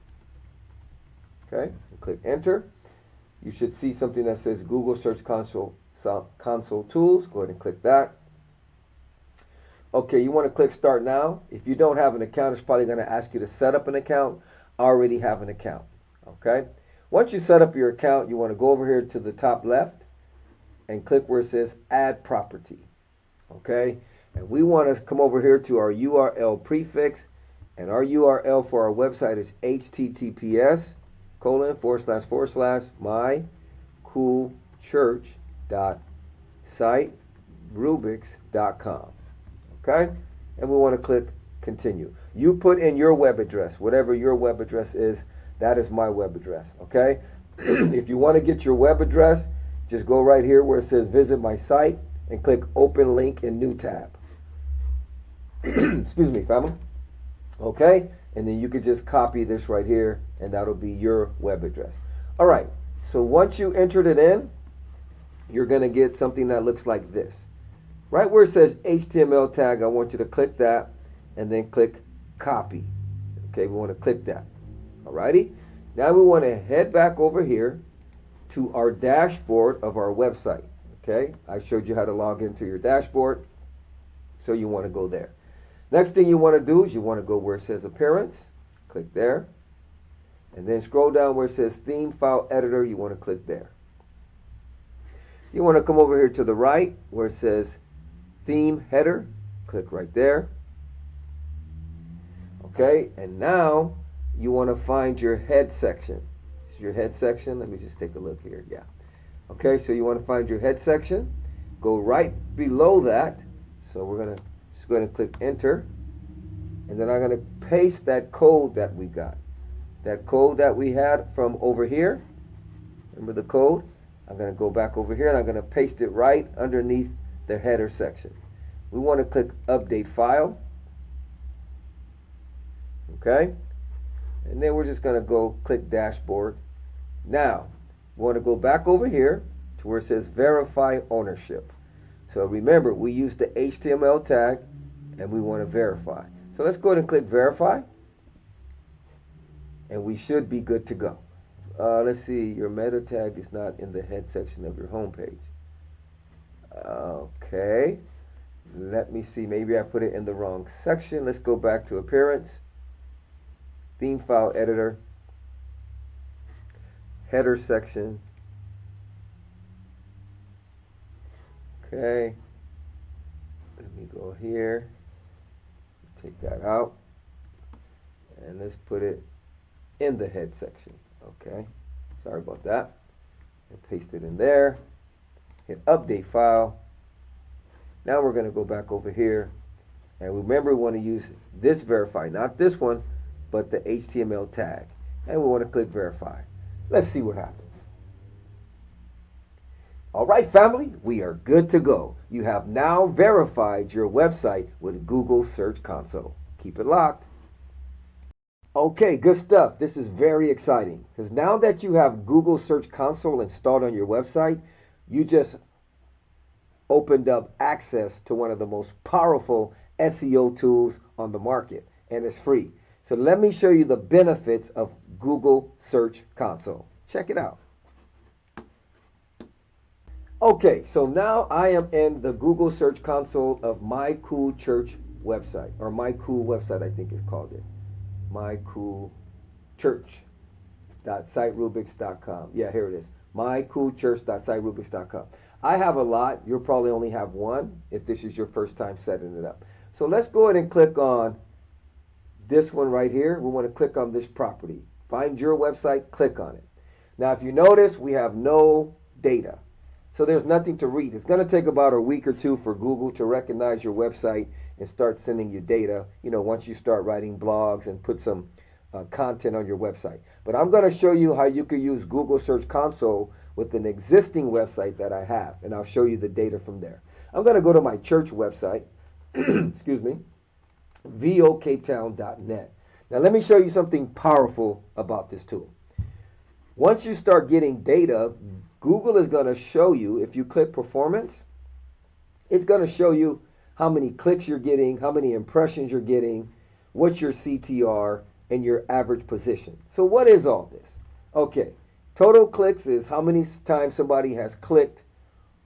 Okay, and click enter. You should see something that says Google Search Console Tools. Go ahead and click that. Okay, you want to click Start Now. If you don't have an account, it's probably going to ask you to set up an account. I already have an account. Okay. Once you set up your account, you want to go over here to the top left and click where it says Add Property. Okay. And we want to come over here to our URL prefix, and our URL for our website is https://mycoolchurch.siterubrics.com. Okay, and we want to click continue. You put in your web address, whatever your web address is. That is my web address. Okay, if you want to get your web address, just go right here where it says visit my site and click open link in new tab. Excuse me, family. Okay, and then you could just copy this right here, and that'll be your web address. All right, so once you entered it in, you're going to get something that looks like this. Right where it says HTML tag, I want you to click that and then click copy. Okay, we want to click that. Alrighty. Now we want to head back over here to our dashboard of our website. Okay, I showed you how to log into your dashboard, so you want to go there. Next thing you want to do is you want to go where it says appearance. Click there. And then scroll down where it says theme file editor. You want to click there. You want to come over here to the right where it says theme header. Click right there. Okay, and now you want to find your head section. This is your head section. Let me just take a look here. Yeah. Okay, so you want to find your head section. Go right below that. So we're going to just go ahead and click enter. And then I'm going to paste that code that we got. That code that we had from over here. Remember the code? I'm going to go back over here and I'm going to paste it right underneath the header section. We want to click update file. Okay, and then we're just going to go click dashboard. Now we want to go back over here to where it says verify ownership. So remember, we use the HTML tag and we want to verify. So let's go ahead and click verify, and we should be good to go. Let's see, your meta tag is not in the head section of your home page. Okay, let me see, maybe I put it in the wrong section. Let's go back to appearance, theme file editor, header section, Okay. Let me go here. Take that out. And let's put it in the head section. Okay. Sorry about that. And paste it in there. Hit update file. Now we're going to go back over here. And remember, we want to use this verify, not this one, but the HTML tag. And we want to click verify. Let's see what happens. All right, family, we are good to go. You have now verified your website with Google Search Console. Keep it locked. Okay, good stuff. This is very exciting because now that you have Google Search Console installed on your website, you just opened up access to one of the most powerful SEO tools on the market, and it's free. So let me show you the benefits of Google Search Console. Check it out. Okay, so now I am in the Google Search Console of My Cool Church website, or My Cool website, I think it's called it. mycoolchurch.siterubrics.com. Yeah, here it is. mycoolchurch.siterubrics.com. I have a lot. You'll probably only have one if this is your first time setting it up. So let's go ahead and click on this one right here. We want to click on this property. Find your website, click on it. Now, if you notice, we have no data. So there's nothing to read. It's going to take about a week or two for Google to recognize your website and start sending you data, once you start writing blogs and put some content on your website. But I'm going to show you how you can use Google Search Console with an existing website that I have, and I'll show you the data from there. I'm going to go to my church website, excuse me, vocapetown.net. Now let me show you something powerful about this tool. Once you start getting data, Google is going to show you, if you click performance, it's going to show you how many clicks you're getting, how many impressions you're getting, what's your CTR, and your average position. So what is all this? Okay, total clicks is how many times somebody has clicked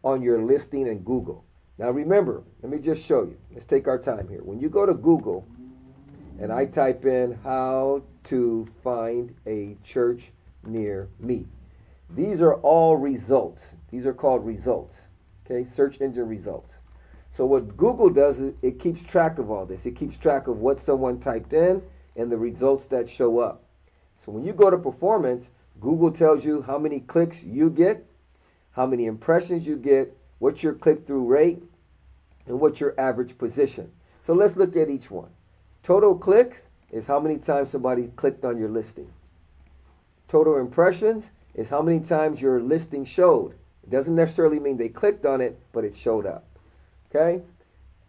on your listing in Google. Now remember, let me just show you. Let's take our time here. When you go to Google and I type in how to find a church near me, these are all results. These are called results. Okay, search engine results. So what Google does is it keeps track of all this. It keeps track of what someone typed in and the results that show up. So when you go to performance, Google tells you how many clicks you get, how many impressions you get, what's your click-through rate, and what's your average position. So let's look at each one. Total clicks is how many times somebody clicked on your listing. Total impressions is how many times your listing showed. It doesn't necessarily mean they clicked on it, but it showed up. Okay?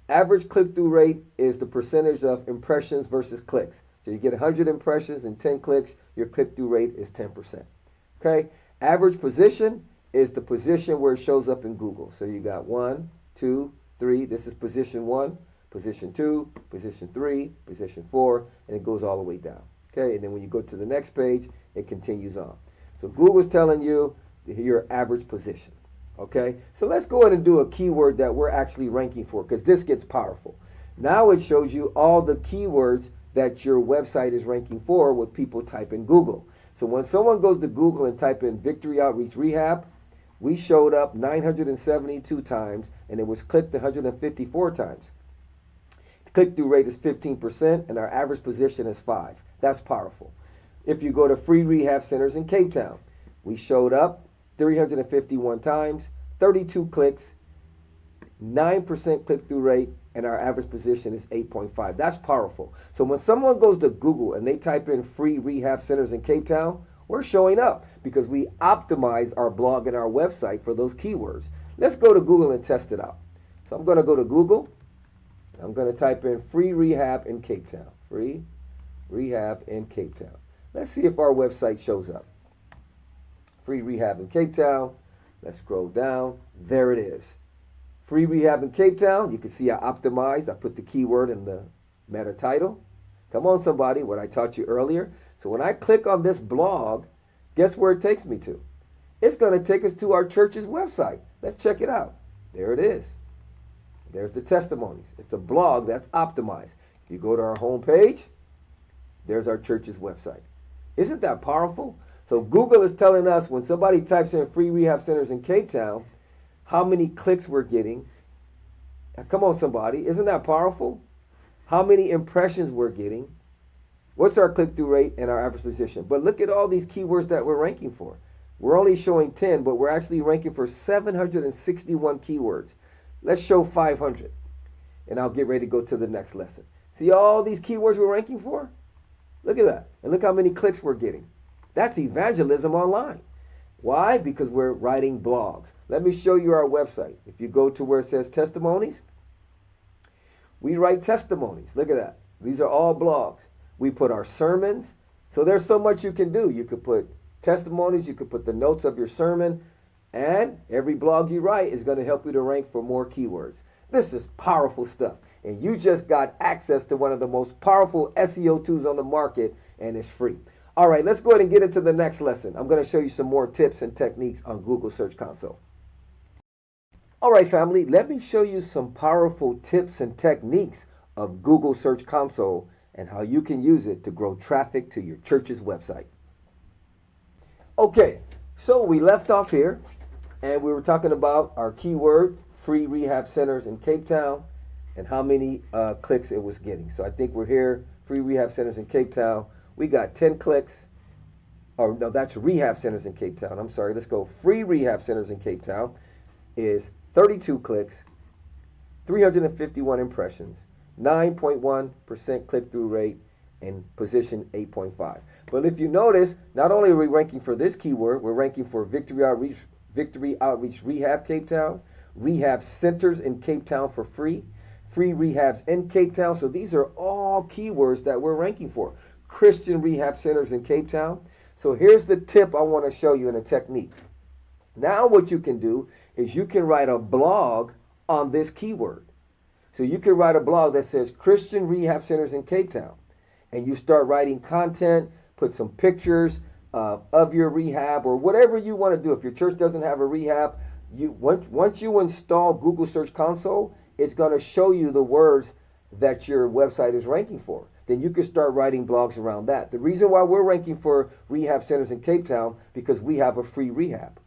Average click-through rate is the percentage of impressions versus clicks. So you get 100 impressions and 10 clicks, your click-through rate is 10%. Okay? Average position is the position where it shows up in Google. So you got 1, 2, 3. This is position 1, position 2, position 3, position 4, and it goes all the way down. Okay? And then when you go to the next page, it continues on. So Google's telling you your average position. Okay, so let's go ahead and do a keyword that we're actually ranking for, because this gets powerful. Now it shows you all the keywords that your website is ranking for what people type in Google. So when someone goes to Google and type in Victory Outreach Rehab, we showed up 972 times and it was clicked 154 times. The click-through rate is 15% and our average position is 5. That's powerful. If you go to Free Rehab Centers in Cape Town, we showed up 351 times, 32 clicks, 9% click-through rate, and our average position is 8.5. That's powerful. So when someone goes to Google and they type in Free Rehab Centers in Cape Town, we're showing up because we optimized our blog and our website for those keywords. Let's go to Google and test it out. So I'm going to go to Google. I'm going to type in Free Rehab in Cape Town. Free Rehab in Cape Town. Let's see if our website shows up. Free Rehab in Cape Town. Let's scroll down. There it is. Free Rehab in Cape Town. You can see I optimized. I put the keyword in the meta title. Come on, somebody, what I taught you earlier. So when I click on this blog, guess where it takes me to? It's going to take us to our church's website. Let's check it out. There it is. There's the testimonies. It's a blog that's optimized. If you go to our home page, there's our church's website. Isn't that powerful? So Google is telling us when somebody types in Free Rehab Centers in Cape Town, how many clicks we're getting. Come on, somebody. Isn't that powerful? How many impressions we're getting. What's our click-through rate and our average position? But look at all these keywords that we're ranking for. We're only showing 10, but we're actually ranking for 761 keywords. Let's show 500, and I'll get ready to go to the next lesson. See all these keywords we're ranking for? Look at that. And look how many clicks we're getting. That's evangelism online. Why? Because we're writing blogs. Let me show you our website. If you go to where it says testimonies, we write testimonies. Look at that. These are all blogs. We put our sermons. So there's so much you can do. You could put testimonies. You could put the notes of your sermon. And every blog you write is going to help you to rank for more keywords. This is powerful stuff. And you just got access to one of the most powerful SEO tools on the market, and it's free. All right, let's go ahead and get into the next lesson. I'm going to show you some more tips and techniques on Google Search Console. All right, family, let me show you some powerful tips and techniques of Google Search Console and how you can use it to grow traffic to your church's website. Okay, so we left off here, and we were talking about our keyword, free rehab centers in Cape Town, and how many clicks it was getting. So I think we're here, free rehab centers in Cape Town. We got 10 clicks. Or no, that's rehab centers in Cape Town. I'm sorry. Let's go. Free rehab centers in Cape Town is 32 clicks, 351 impressions, 9.1% click-through rate, and position 8.5. But if you notice, not only are we ranking for this keyword, we're ranking for Victory Outreach Rehab Cape Town, rehab centers in Cape Town for free, free rehabs in Cape Town. So these are all keywords that we're ranking for. Christian rehab centers in Cape Town. So here's the tip I want to show you in a technique. Now what you can do is you can write a blog on this keyword. So you can write a blog that says Christian rehab centers in Cape Town. And you start writing content, put some pictures of your rehab or whatever you want to do. If your church doesn't have a rehab, once you install Google Search Console, it's going to show you the words that your website is ranking for. Then you can start writing blogs around that. The reason why we're ranking for rehab centers in Cape Town, because we have a free rehab.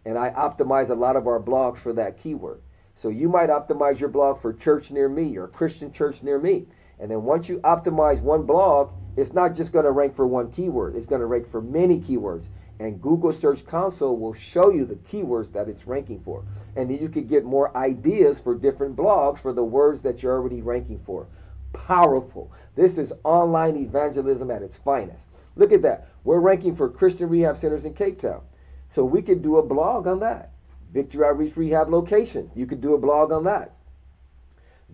And I optimize a lot of our blogs for that keyword. So you might optimize your blog for church near me or Christian church near me. And then once you optimize one blog, it's not just going to rank for one keyword. It's going to rank for many keywords. And Google Search Console will show you the keywords that it's ranking for. And then you can get more ideas for different blogs for the words that you're already ranking for. Powerful. This is online evangelism at its finest. Look at that. We're ranking for Christian rehab centers in Cape Town. So we could do a blog on that. Victory Outreach Rehab locations. You could do a blog on that.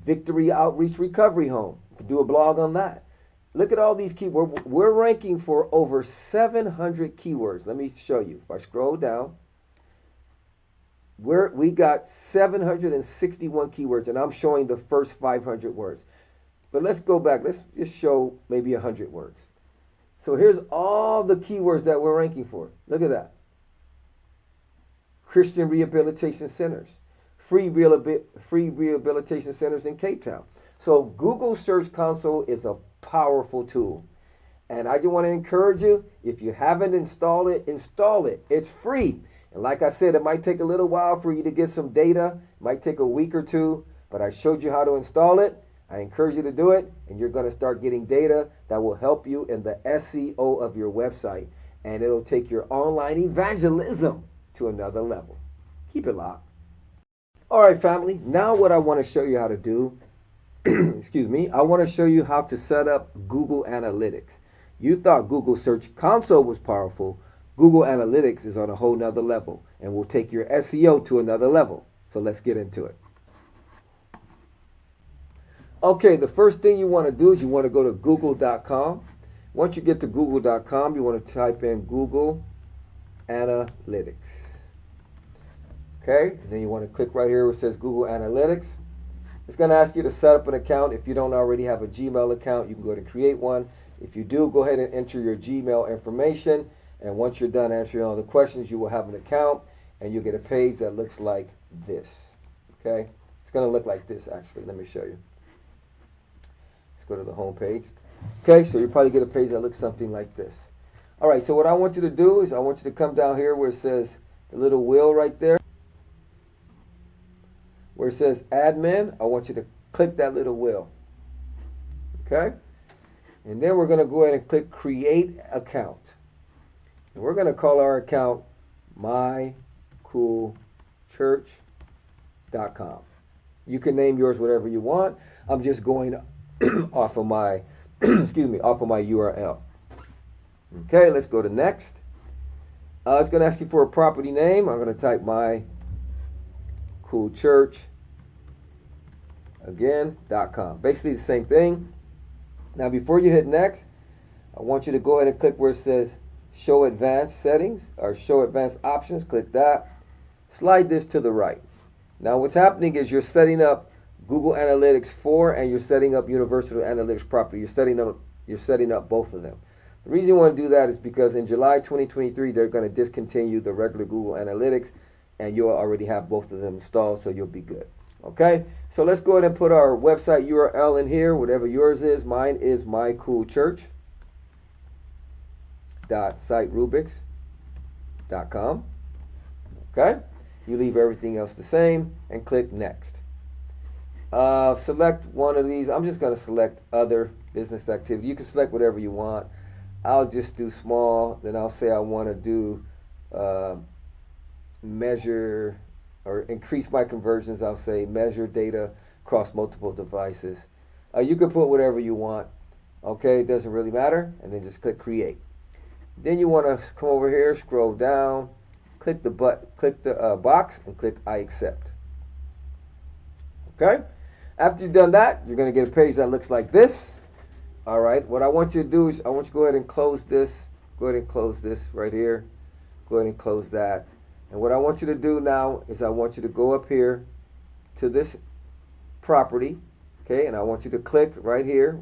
Victory Outreach Recovery Home. You could do a blog on that. Look at all these keywords. We're ranking for over 700 keywords. Let me show you. If I scroll down, we got 761 keywords, and I'm showing the first 500 words. But let's go back. Let's just show maybe 100 words. So here's all the keywords that we're ranking for. Look at that. Christian rehabilitation centers. Free rehabilitation centers in Cape Town. So Google Search Console is a powerful tool. And I just want to encourage you, if you haven't installed it, install it. It's free. And like I said, it might take a little while for you to get some data. It might take a week or two, but I showed you how to install it. I encourage you to do it, and you're going to start getting data that will help you in the SEO of your website. And it'll take your online evangelism to another level. Keep it locked. All right, family. Now what I want to show you how to do, excuse me, I want to show you how to set up Google Analytics. You thought Google Search Console was powerful. Google Analytics is on a whole nother level and will take your SEO to another level. So let's get into it. Okay, the first thing you want to do is you want to go to google.com. Once you get to google.com, you want to type in Google Analytics. Okay, and then you want to click right here where it says Google Analytics. It's going to ask you to set up an account. If you don't already have a Gmail account, you can go ahead and create one. If you do, go ahead and enter your Gmail information. And once you're done answering all the questions, you will have an account and you'll get a page that looks like this. Okay, it's going to look like this actually. Let me show you. Let's go to the home page. Okay, so you'll probably get a page that looks something like this. All right, so what I want you to do is I want you to come down here where it says the little wheel right there. where it says admin, I want you to click that little wheel. Okay? And then we're going to go ahead and click create account. And we're going to call our account mycoolchurch.com. You can name yours whatever you want. I'm just going off of my off of my URL. Okay, let's go to next. It's going to ask you for a property name. I'm going to type mycoolchurch.com. Basically the same thing. Now before you hit next, I want you to go ahead and click where it says show advanced settings or show advanced options. Click that. Slide this to the right. Now what's happening is you're setting up Google Analytics 4 and you're setting up Universal Analytics properly. You're setting up both of them. The reason you want to do that is because in July 2023 they're going to discontinue the regular Google Analytics and you'll already have both of them installed, so you'll be good. Okay, so let's go ahead and put our website URL in here, whatever yours is. Mine is mycoolchurch.siterubrics.com. Okay, you leave everything else the same and click next. Select one of these. I'm just going to select other business activity. You can select whatever you want. I'll just do small. Then I'll say I want to do measure or increase my conversions. I'll say measure data across multiple devices. You can put whatever you want. Okay, it doesn't really matter. And then just click create. Then you want to come over here, scroll down, click the box, and click I accept. Okay. After you've done that, you're going to get a page that looks like this. All right. What I want you to do is I want you to go ahead and close this. Go ahead and close this right here. Go ahead and close that. And what I want you to do now is I want you to go up here to this property. Okay. And I want you to click right here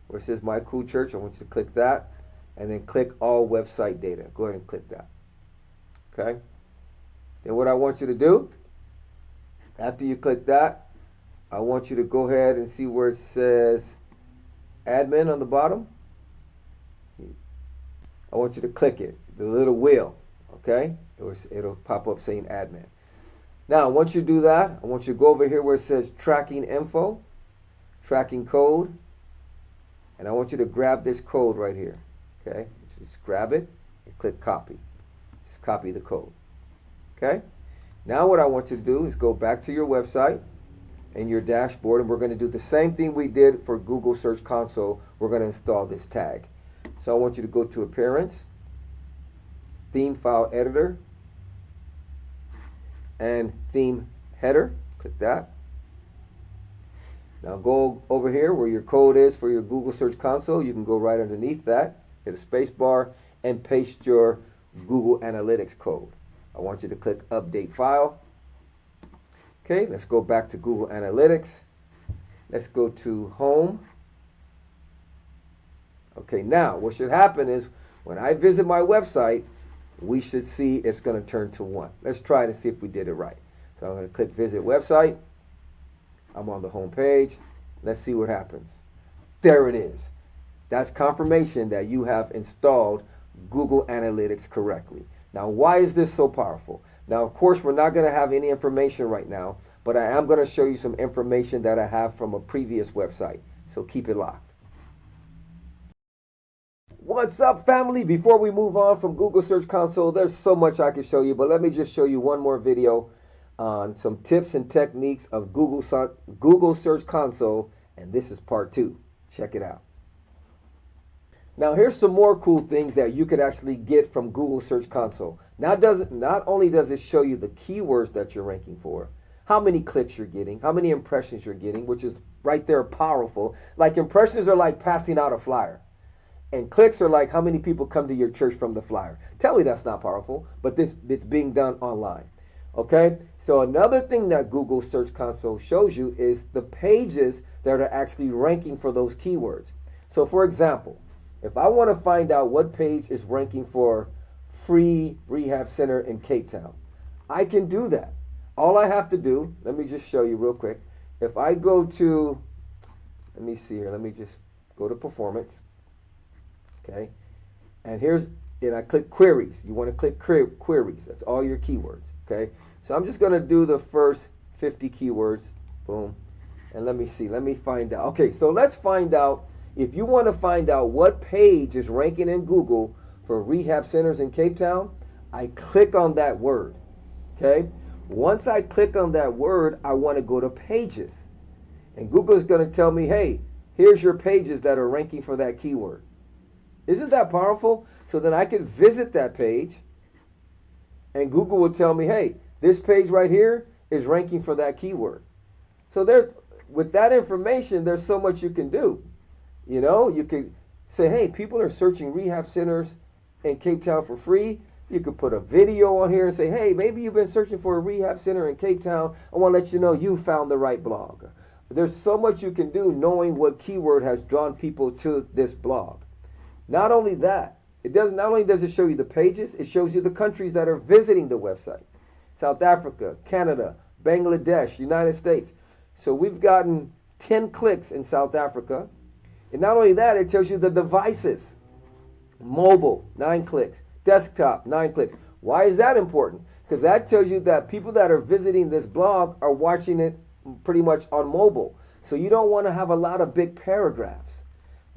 where it says My Cool Church. I want you to click that. And then click all website data. Go ahead and click that. Okay. Then what I want you to do, after you click that, I want you to go ahead and see where it says admin on the bottom. I want you to click it, the little wheel, okay? It'll pop up saying admin. Now, once you do that, I want you to go over here where it says tracking info, tracking code, and I want you to grab this code right here, okay? Just grab it and click copy. Just copy the code, okay? Now what I want you to do is go back to your website and your dashboard, and we're going to do the same thing we did for Google Search Console. We're going to install this tag. So I want you to go to Appearance, Theme File Editor, and Theme Header. Click that. Now go over here where your code is for your Google Search Console. You can go right underneath that, hit a space bar, and paste your Google Analytics code. I want you to click Update File. Okay, let's go back to Google Analytics. Let's go to Home. Okay, now what should happen is when I visit my website, we should see it's going to turn to 1. Let's try to see if we did it right. So I'm going to click Visit Website. I'm on the home page. Let's see what happens. There it is. That's confirmation that you have installed Google Analytics correctly. Now, why is this so powerful? Now, of course, we're not going to have any information right now, but I am going to show you some information that I have from a previous website. So keep it locked. What's up, family? Before we move on from Google Search Console, there's so much I can show you, but let me just show you one more video on some tips and techniques of Google Search Console, and this is part 2. Check it out. Now here's some more cool things that you could actually get from Google Search Console. Not only does it show you the keywords that you're ranking for, how many clicks you're getting, how many impressions you're getting, which is right there powerful. Like impressions are like passing out a flyer. And clicks are like how many people come to your church from the flyer. Tell me that's not powerful, but it's being done online. Okay? So another thing that Google Search Console shows you is the pages that are actually ranking for those keywords. So for example, if I want to find out what page is ranking for free rehab center in Cape Town, I can do that. All I have to do, let me just show you real quick. If I go to, let me see here, let me just go to performance. Okay, and I click queries. You want to click queries. That's all your keywords. Okay, so I'm just going to do the first 50 keywords. Boom. And let me see. Let me find out. Okay, so let's find out. If you want to find out what page is ranking in Google for rehab centers in Cape Town, I click on that word. Okay? Once I click on that word, I want to go to pages. And Google is going to tell me, hey, here's your pages that are ranking for that keyword. Isn't that powerful? So then I can visit that page, and Google will tell me, hey, this page right here is ranking for that keyword. So with that information, there's so much you can do. You know, you could say, hey, people are searching rehab centers in Cape Town for free. You could put a video on here and say, hey, maybe you've been searching for a rehab center in Cape Town. I want to let you know you found the right blog. There's so much you can do knowing what keyword has drawn people to this blog. Not only that, not only does it show you the pages, it shows you the countries that are visiting the website. South Africa, Canada, Bangladesh, United States. So we've gotten 10 clicks in South Africa. And not only that, it tells you the devices. Mobile, 9 clicks. Desktop, 9 clicks. Why is that important? Because that tells you that people that are visiting this blog are watching it pretty much on mobile. So you don't want to have a lot of big paragraphs.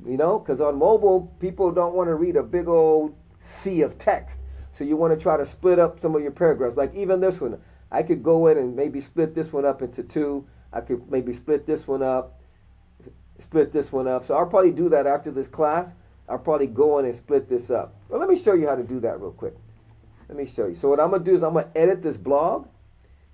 You know, because on mobile, people don't want to read a big old sea of text. So you want to try to split up some of your paragraphs. Like even this one, I could go in and maybe split this one up into 2. I could maybe split this one up. So I'll probably do that after this class. I'll probably go in and split this up. Well, let me show you how to do that real quick. Let me show you. So what I'm going to do is I'm going to edit this blog,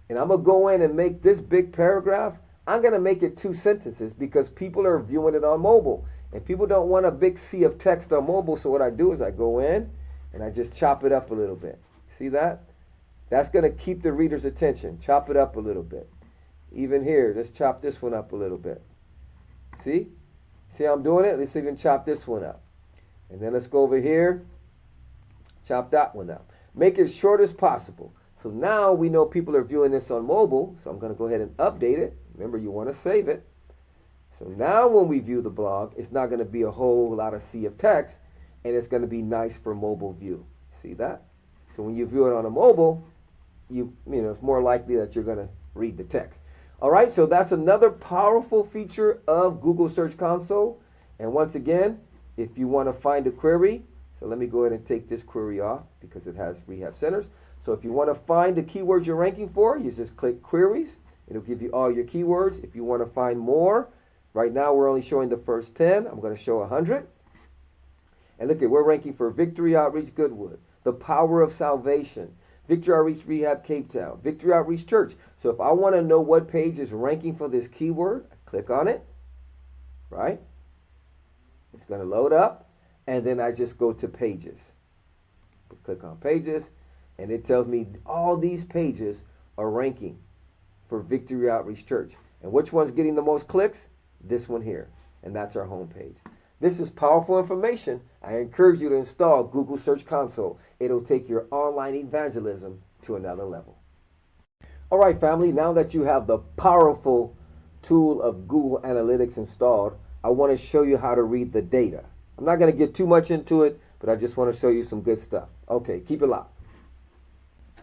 and I'm going to go in and make this big paragraph. I'm going to make it 2 sentences because people are viewing it on mobile, and people don't want a big sea of text on mobile. So what I do is I go in and I just chop it up a little bit. See that? That's going to keep the reader's attention. Chop it up a little bit. Even here, let's chop this one up a little bit. See? See how I'm doing it? Let's even chop this one up. And then let's go over here. Chop that one up. Make it short as possible. So now we know people are viewing this on mobile. So I'm going to go ahead and update it. Remember, you want to save it. So now when we view the blog, it's not going to be a whole lot of sea of text. And it's going to be nice for mobile view. See that? So when you view it on a mobile, you know, it's more likely that you're going to read the text. All right, so that's another powerful feature of Google Search Console. And once again, if you want to find a query, so let me go ahead and take this query off because it has rehab centers. So if you want to find the keywords you're ranking for, you just click queries. It'll give you all your keywords. If you want to find more, right now we're only showing the first 10. I'm going to show 100. And look at, we're ranking for Victory Outreach Goodwood, The Power of Salvation, Victory Outreach Rehab Cape Town, Victory Outreach Church. So if I want to know what page is ranking for this keyword, I click on it, right? It's going to load up, and then I just go to pages. Click on pages, and it tells me all these pages are ranking for Victory Outreach Church. And which one's getting the most clicks? This one here, and that's our home page. This is powerful information. I encourage you to install Google Search Console. It'll take your online evangelism to another level. All right, family, now that you have the powerful tool of Google Analytics installed, I want to show you how to read the data. I'm not going to get too much into it, but I just want to show you some good stuff. Okay, keep it locked.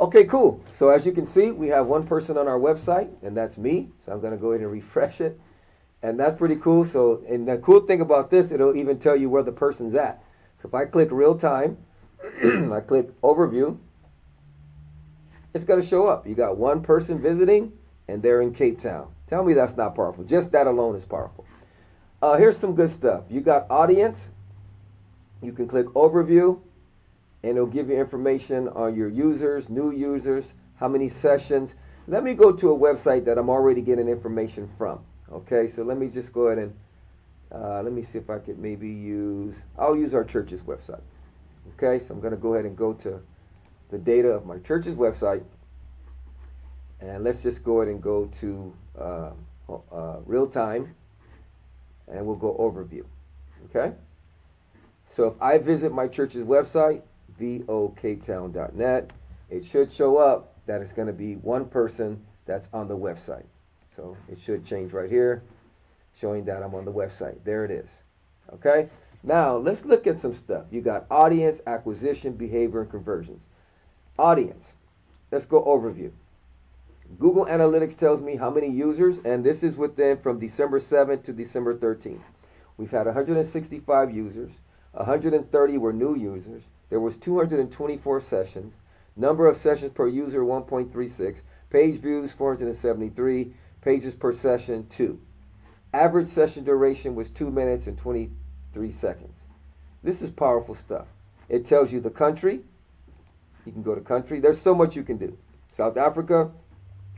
Okay, cool. So as you can see, we have one person on our website, and that's me. So I'm going to go ahead and refresh it. And that's pretty cool. So, and the cool thing about this, it'll even tell you where the person's at. So if I click real time, I click overview, it's going to show up. You got one person visiting, and they're in Cape Town. Tell me that's not powerful. Just that alone is powerful. Here's some good stuff. You got audience. You can click overview, and it'll give you information on your users, new users, how many sessions. Let me go to a website that I'm already getting information from. Okay, so let me just go ahead and let me see if I could maybe I'll use our church's website. Okay, so I'm going to go ahead and go to the data of my church's website, and let's just go ahead and go to real time, and we'll go overview. Okay, so if I visit my church's website, vocapetown.net, it should show up that it's going to be one person that's on the website. So it should change right here, showing that I'm on the website. There it is. Okay? Now, let's look at some stuff. You got audience, acquisition, behavior, and conversions. Audience. Let's go overview. Google Analytics tells me how many users, and this is within from December 7th to December 13th. We've had 165 users. 130 were new users. There was 224 sessions. Number of sessions per user, 1.36. Page views, 473. Pages per session, 2. Average session duration was 2 minutes and 23 seconds. This is powerful stuff. It tells you the country. You can go to country. There's so much you can do. South Africa,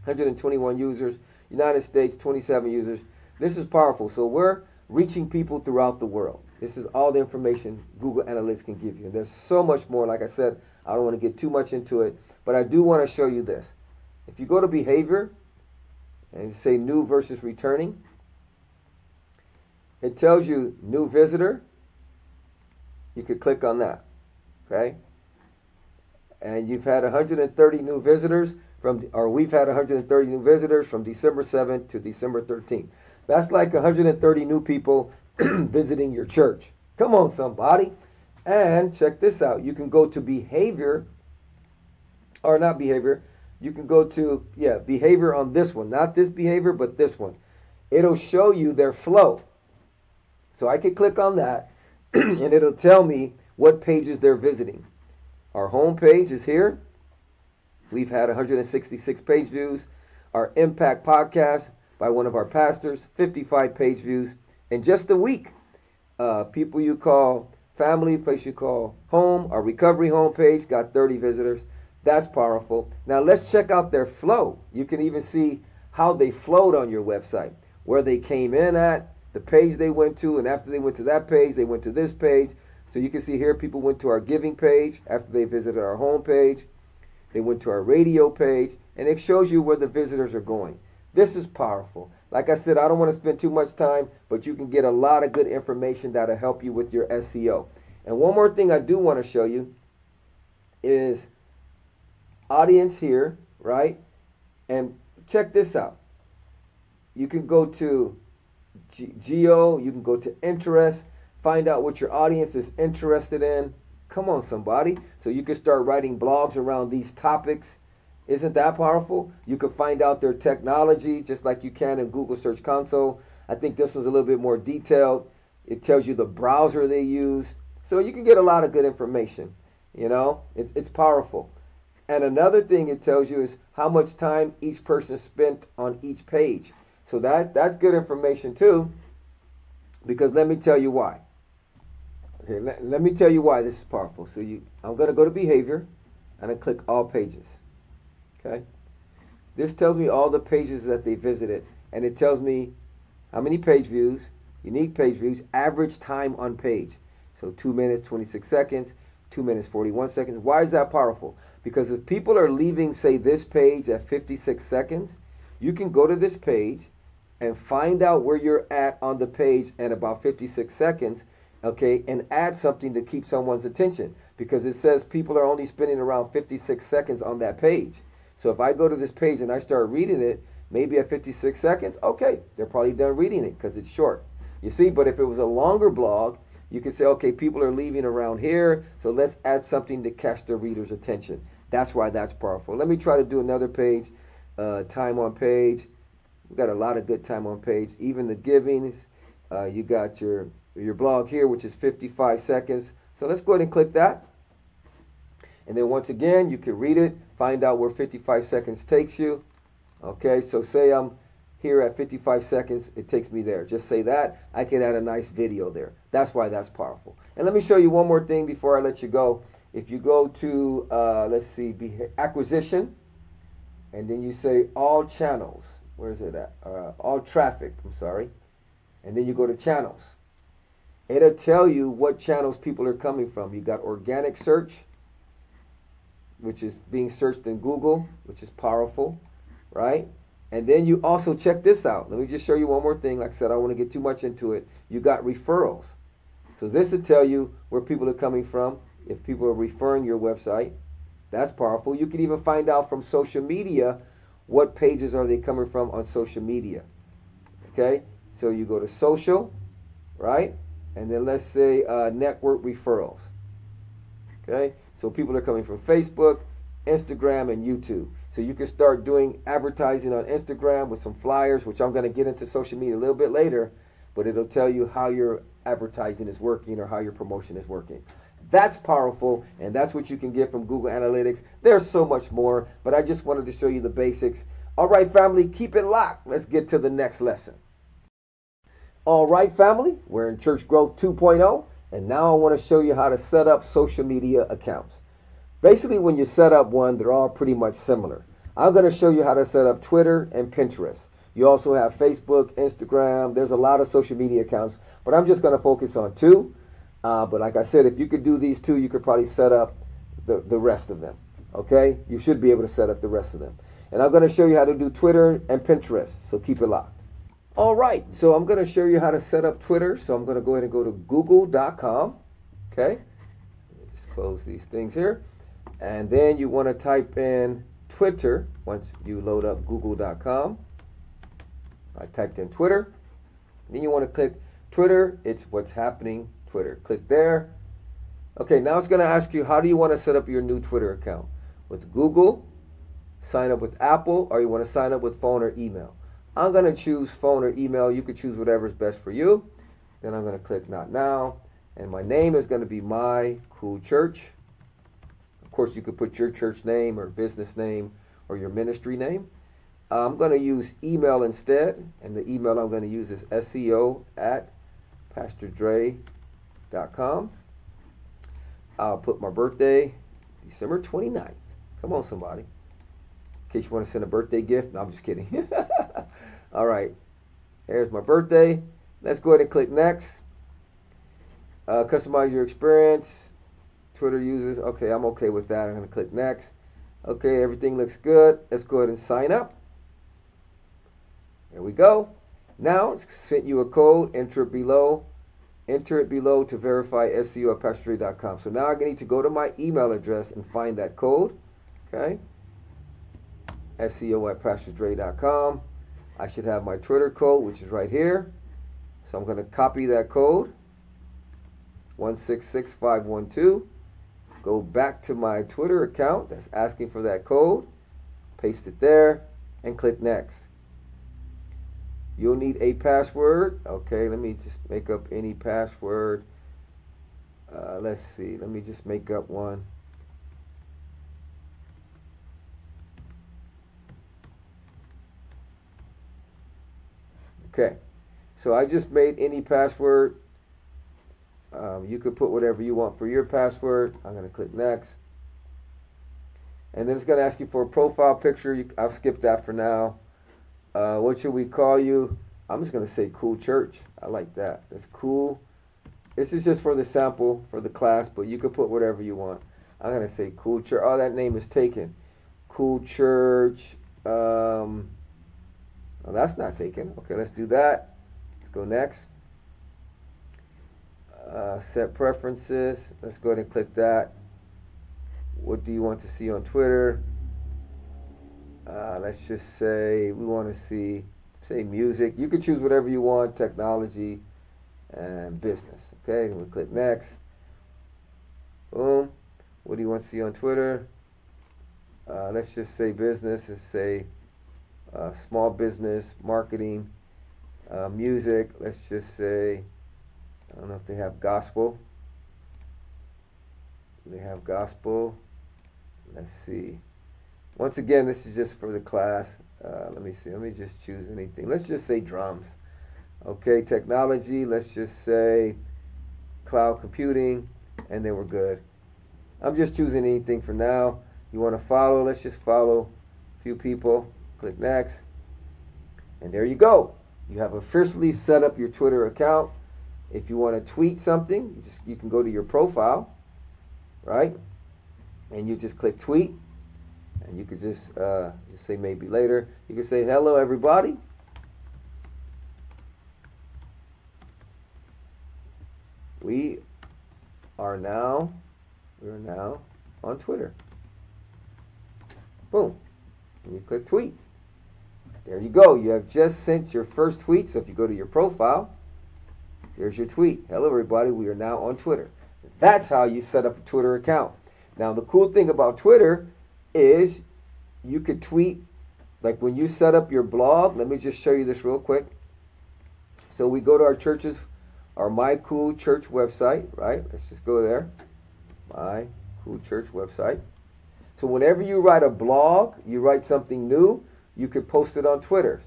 121 users. United States, 27 users. This is powerful. So we're reaching people throughout the world. This is all the information Google Analytics can give you. And there's so much more. Like I said, I don't want to get too much into it, but I do want to show you this. If you go to behavior and you say new versus returning, it tells you new visitor. You could click on that. Okay? And you've had 130 new visitors we've had 130 new visitors from December 7th to December 13th. That's like 130 new people visiting your church. Come on, somebody. And check this out. You can go to behavior, or not behavior. You can go to, behavior on this one. Not this behavior, but this one. It'll show you their flow. So I can click on that, and it'll tell me what pages they're visiting. Our home page is here. We've had 166 page views. Our Impact podcast by one of our pastors, 55 page views in just a week. People you call family, place you call home, our recovery homepage got 30 visitors. That's powerful. Now let's check out their flow. You can even see how they flowed on your website, where they came in at, the page they went to, and after they went to that page, they went to this page. So you can see here people went to our giving page after they visited our home page. They went to our radio page, and it shows you where the visitors are going. This is powerful. Like I said, I don't want to spend too much time, but you can get a lot of good information that'll help you with your SEO. And one more thing I do want to show you is audience here, right? And check this out. You can go to geo, you can go to interest, find out what your audience is interested in. Come on, somebody. So you can start writing blogs around these topics. Isn't that powerful? You can find out their technology just like you can in Google Search Console. I think this one's a little bit more detailed. It tells you the browser they use. So you can get a lot of good information. You know, it's powerful. And another thing it tells you is how much time each person spent on each page. So that's good information too, because let me tell you why. Okay, let me tell you why this is powerful. So I'm going to go to behavior and I click all pages. Okay. This tells me all the pages that they visited, and it tells me how many page views, unique page views, average time on page. So 2 minutes, 26 seconds, 2 minutes, 41 seconds. Why is that powerful? Because if people are leaving, say, this page at 56 seconds, you can go to this page and find out where you're at on the page at about 56 seconds, okay, and add something to keep someone's attention, because it says people are only spending around 56 seconds on that page. So if I go to this page and I start reading it, maybe at 56 seconds, okay, they're probably done reading it because it's short. You see, but if it was a longer blog, you could say, okay, people are leaving around here, so let's add something to catch the reader's attention. That's why that's powerful. Let me try to do another page, time on page. We've got a lot of good time on page. Even the givings, you got your blog here, which is 55 seconds. So let's go ahead and click that. And then once again, you can read it, find out where 55 seconds takes you. Okay, so say I'm here at 55 seconds, it takes me there. Just say that, I can add a nice video there. That's why that's powerful. And let me show you one more thing before I let you go. If you go to, let's see, acquisition, and then you say all channels. Where is it at? All traffic, I'm sorry. And then you go to channels. It'll tell you what channels people are coming from. You got organic search, which is being searched in Google, which is powerful, right? And then you also check this out. Let me just show you one more thing. Like I said, I don't want to get too much into it. You got referrals. So this will tell you where people are coming from, if people are referring your website. That's powerful. You can even find out from social media what pages are they coming from on social media. Okay? So you go to social, right? And then let's say network referrals. Okay? So people are coming from Facebook, Instagram, and YouTube. So you can start doing advertising on Instagram with some flyers, which I'm going to get into social media a little bit later, but it'll tell you how your advertising is working or how your promotion is working. That's powerful, and that's what you can get from Google Analytics. There's so much more, but I just wanted to show you the basics. All right, family, keep it locked. Let's get to the next lesson. All right, family, we're in Church Growth 2.0, and now I want to show you how to set up social media accounts. Basically, when you set up one, they're all pretty much similar. I'm going to show you how to set up Twitter and Pinterest. You also have Facebook, Instagram. There's a lot of social media accounts, but I'm just going to focus on two. But like I said, if you could do these two, you could probably set up the rest of them. Okay? You should be able to set up the rest of them. And I'm going to show you how to do Twitter and Pinterest, so keep it locked. All right, so I'm going to show you how to set up Twitter. So I'm going to go ahead and go to google.com. Okay? Just close these things here. And then you want to type in Twitter once you load up google.com. I typed in Twitter. Then you want to click Twitter. It's what's happening Twitter. Click there. Okay, now it's going to ask you, how do you want to set up your new Twitter account? With Google, sign up with Apple, or you want to sign up with phone or email? I'm going to choose phone or email. You could choose whatever is best for you. Then I'm going to click Not Now. And my name is going to be My Cool Church. Of course, you could put your church name or business name or your ministry name. I'm going to use email instead. And the email I'm going to use is seo@pastordre.com. I'll put my birthday, December 29th. Come on, somebody. In case you want to send a birthday gift. No, I'm just kidding. All right. Here's my birthday. Let's go ahead and click Next. Customize your experience. Twitter users. Okay, I'm okay with that. I'm going to click Next. Okay, everything looks good. Let's go ahead and sign up. There we go. Now, it's sent you a code. Enter it below. Enter it below to verify SEO@pastordre.com. So now I need to go to my email address and find that code. Okay. SEO@pastordre.com. I should have my Twitter code, which is right here. So I'm going to copy that code, 166512. Go back to my Twitter account that's asking for that code. Paste it there and click Next. You'll need a password. Okay, let me just make up any password. Let's see. Let me just make up one. Okay, so I just made any password. You could put whatever you want for your password. I'm going to click Next. And then it's going to ask you for a profile picture. I'll skip that for now. What should we call you? I'm just going to say Cool Church. I like that. That's cool. This is just for the sample for the class, but you can put whatever you want. I'm going to say Cool Church. Oh, that name is taken. Cool Church. Oh, that's not taken. Okay, let's do that. Let's go next. Set preferences. Let's go ahead and click that. What do you want to see on Twitter? Let's just say we want to see, say, music. You can choose whatever you want, technology and business. Okay, and we click Next. Boom. What do you want to see on Twitter? Let's just say business. Let's say small business, marketing, music. Let's just say, I don't know if they have gospel. They have gospel. Let's see. Once again, this is just for the class. Let me see. Let me just choose anything. Let's just say drums. Okay, technology. Let's just say cloud computing, and then we're good. I'm just choosing anything for now. You want to follow? Let's just follow a few people. Click Next. And there you go. You have officially set up your Twitter account. If you want to tweet something, you can go to your profile, right? And you just click tweet. And you could just say maybe later. You can say, hello, everybody. We're now on Twitter. Boom. And you click tweet. There you go. You have just sent your first tweet. So if you go to your profile, here's your tweet. Hello, everybody. We are now on Twitter. That's how you set up a Twitter account. Now, the cool thing about Twitter is you could tweet, like when you set up your blog. Let me just show you this real quick. So we go to our churches, our My Cool Church website, right? Let's just go there. My Cool Church website. So whenever you write a blog, you write something new, you could post it on Twitter.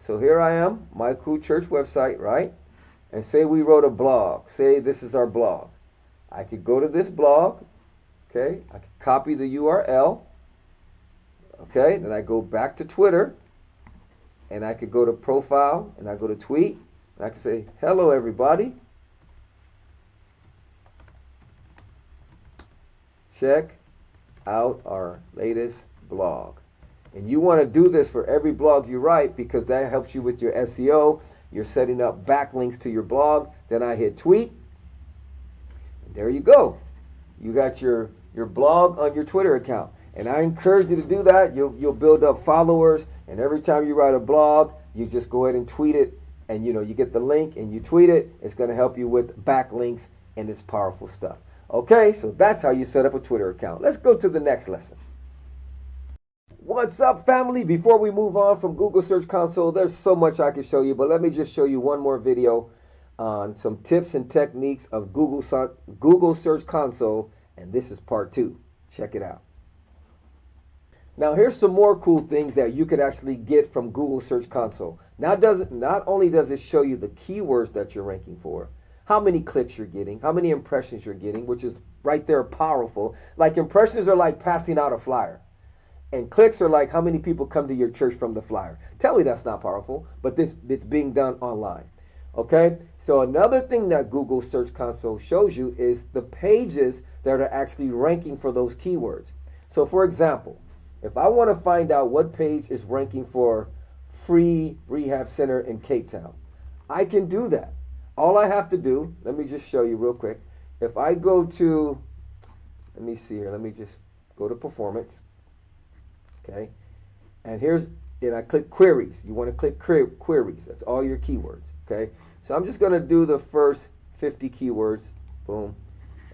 So here I am, My Cool Church website, right? And say we wrote a blog. Say this is our blog. I could go to this blog, okay? I could copy the URL, okay? Then I go back to Twitter, and I could go to profile, and I go to tweet, and I could say, hello everybody. Check out our latest blog. And you want to do this for every blog you write because that helps you with your SEO. You're setting up backlinks to your blog. Then I hit tweet. And there you go. You got your blog on your Twitter account. And I encourage you to do that. You'll build up followers. And every time you write a blog, you just go ahead and tweet it. And you get the link and you tweet it. It's going to help you with backlinks and it's powerful stuff. Okay, so that's how you set up a Twitter account. Let's go to the next lesson. What's up, family? Before we move on from Google Search Console, there's so much I can show you, but let me just show you one more video on some tips and techniques of Google Search Console, and this is part 2. Check it out. Now, here's some more cool things that you could actually get from Google Search Console. Not only does it show you the keywords that you're ranking for, how many clicks you're getting, how many impressions you're getting, which is right there powerful. Like impressions are like passing out a flyer. And clicks are like how many people come to your church from the flyer. Tell me that's not powerful, but it's being done online. Okay? So another thing that Google Search Console shows you is the pages that are actually ranking for those keywords. So for example, if I want to find out what page is ranking for free rehab center in Cape Town, I can do that. All I have to do, let me just show you real quick. If I go to, let me see here, let me just go to performance. Okay, and I click queries. You want to click queries. That's all your keywords. Okay, so I'm just going to do the first 50 keywords. Boom.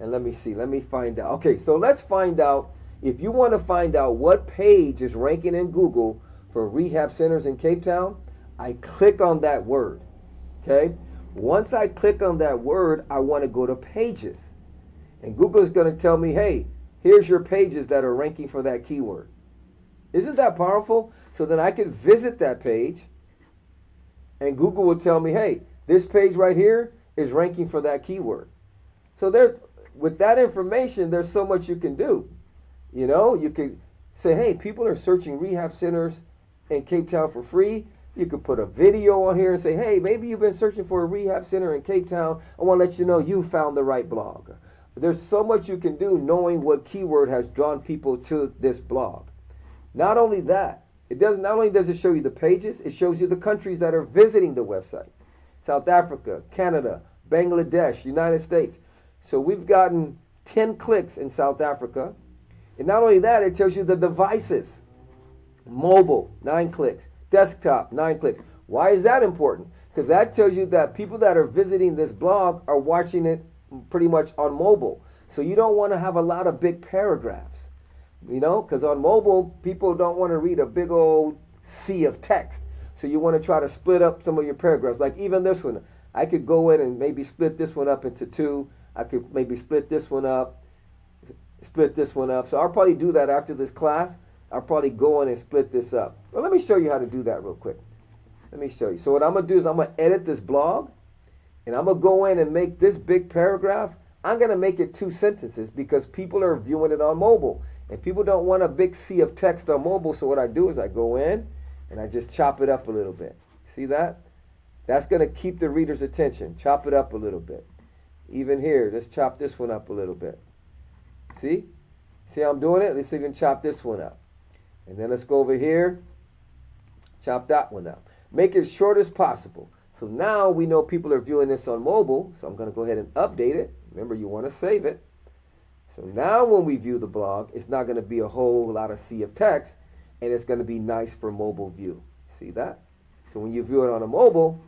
And let me see. Let me find out. Okay, so let's find out. If you want to find out what page is ranking in Google for rehab centers in Cape Town, I click on that word. Okay, once I click on that word, I want to go to pages. And Google is going to tell me, hey, here's your pages that are ranking for that keyword. Isn't that powerful? So then I can visit that page and Google will tell me, hey, this page right here is ranking for that keyword. So with that information, there's so much you can do. You could say, hey, people are searching rehab centers in Cape Town for free. You could put a video on here and say, hey, maybe you've been searching for a rehab center in Cape Town. I want to let you know you found the right blog. There's so much you can do knowing what keyword has drawn people to this blog. Not only that, not only does it show you the pages, it shows you the countries that are visiting the website. South Africa, Canada, Bangladesh, United States. So we've gotten 10 clicks in South Africa. And not only that, it tells you the devices. Mobile, 9 clicks. Desktop, 9 clicks. Why is that important? Because that tells you that people that are visiting this blog are watching it pretty much on mobile. So you don't want to have a lot of big paragraphs. Because on mobile, people don't want to read a big old sea of text. So you want to try to split up some of your paragraphs. Like even this one, I could go in and maybe split this one up into 2. I could maybe split this one up. So I'll probably do that after this class. I'll probably go in and split this up. Well, let me show you how to do that real quick. Let me show you. So what I'm going to do is I'm going to edit this blog. And I'm going to go in and make this big paragraph. I'm going to make it 2 sentences because people are viewing it on mobile. And people don't want a big sea of text on mobile, so what I do is I go in and I just chop it up a little bit. See that? That's going to keep the reader's attention. Chop it up a little bit. Even here, let's chop this one up a little bit. See? See how I'm doing it? Let's even chop this one up. And then let's go over here. Chop that one up. Make it short as possible. So now we know people are viewing this on mobile, so I'm going to go ahead and update it. Remember, you want to save it. So now when we view the blog, it's not going to be a whole lot of sea of text, and it's going to be nice for mobile view. See that? So when you view it on a mobile,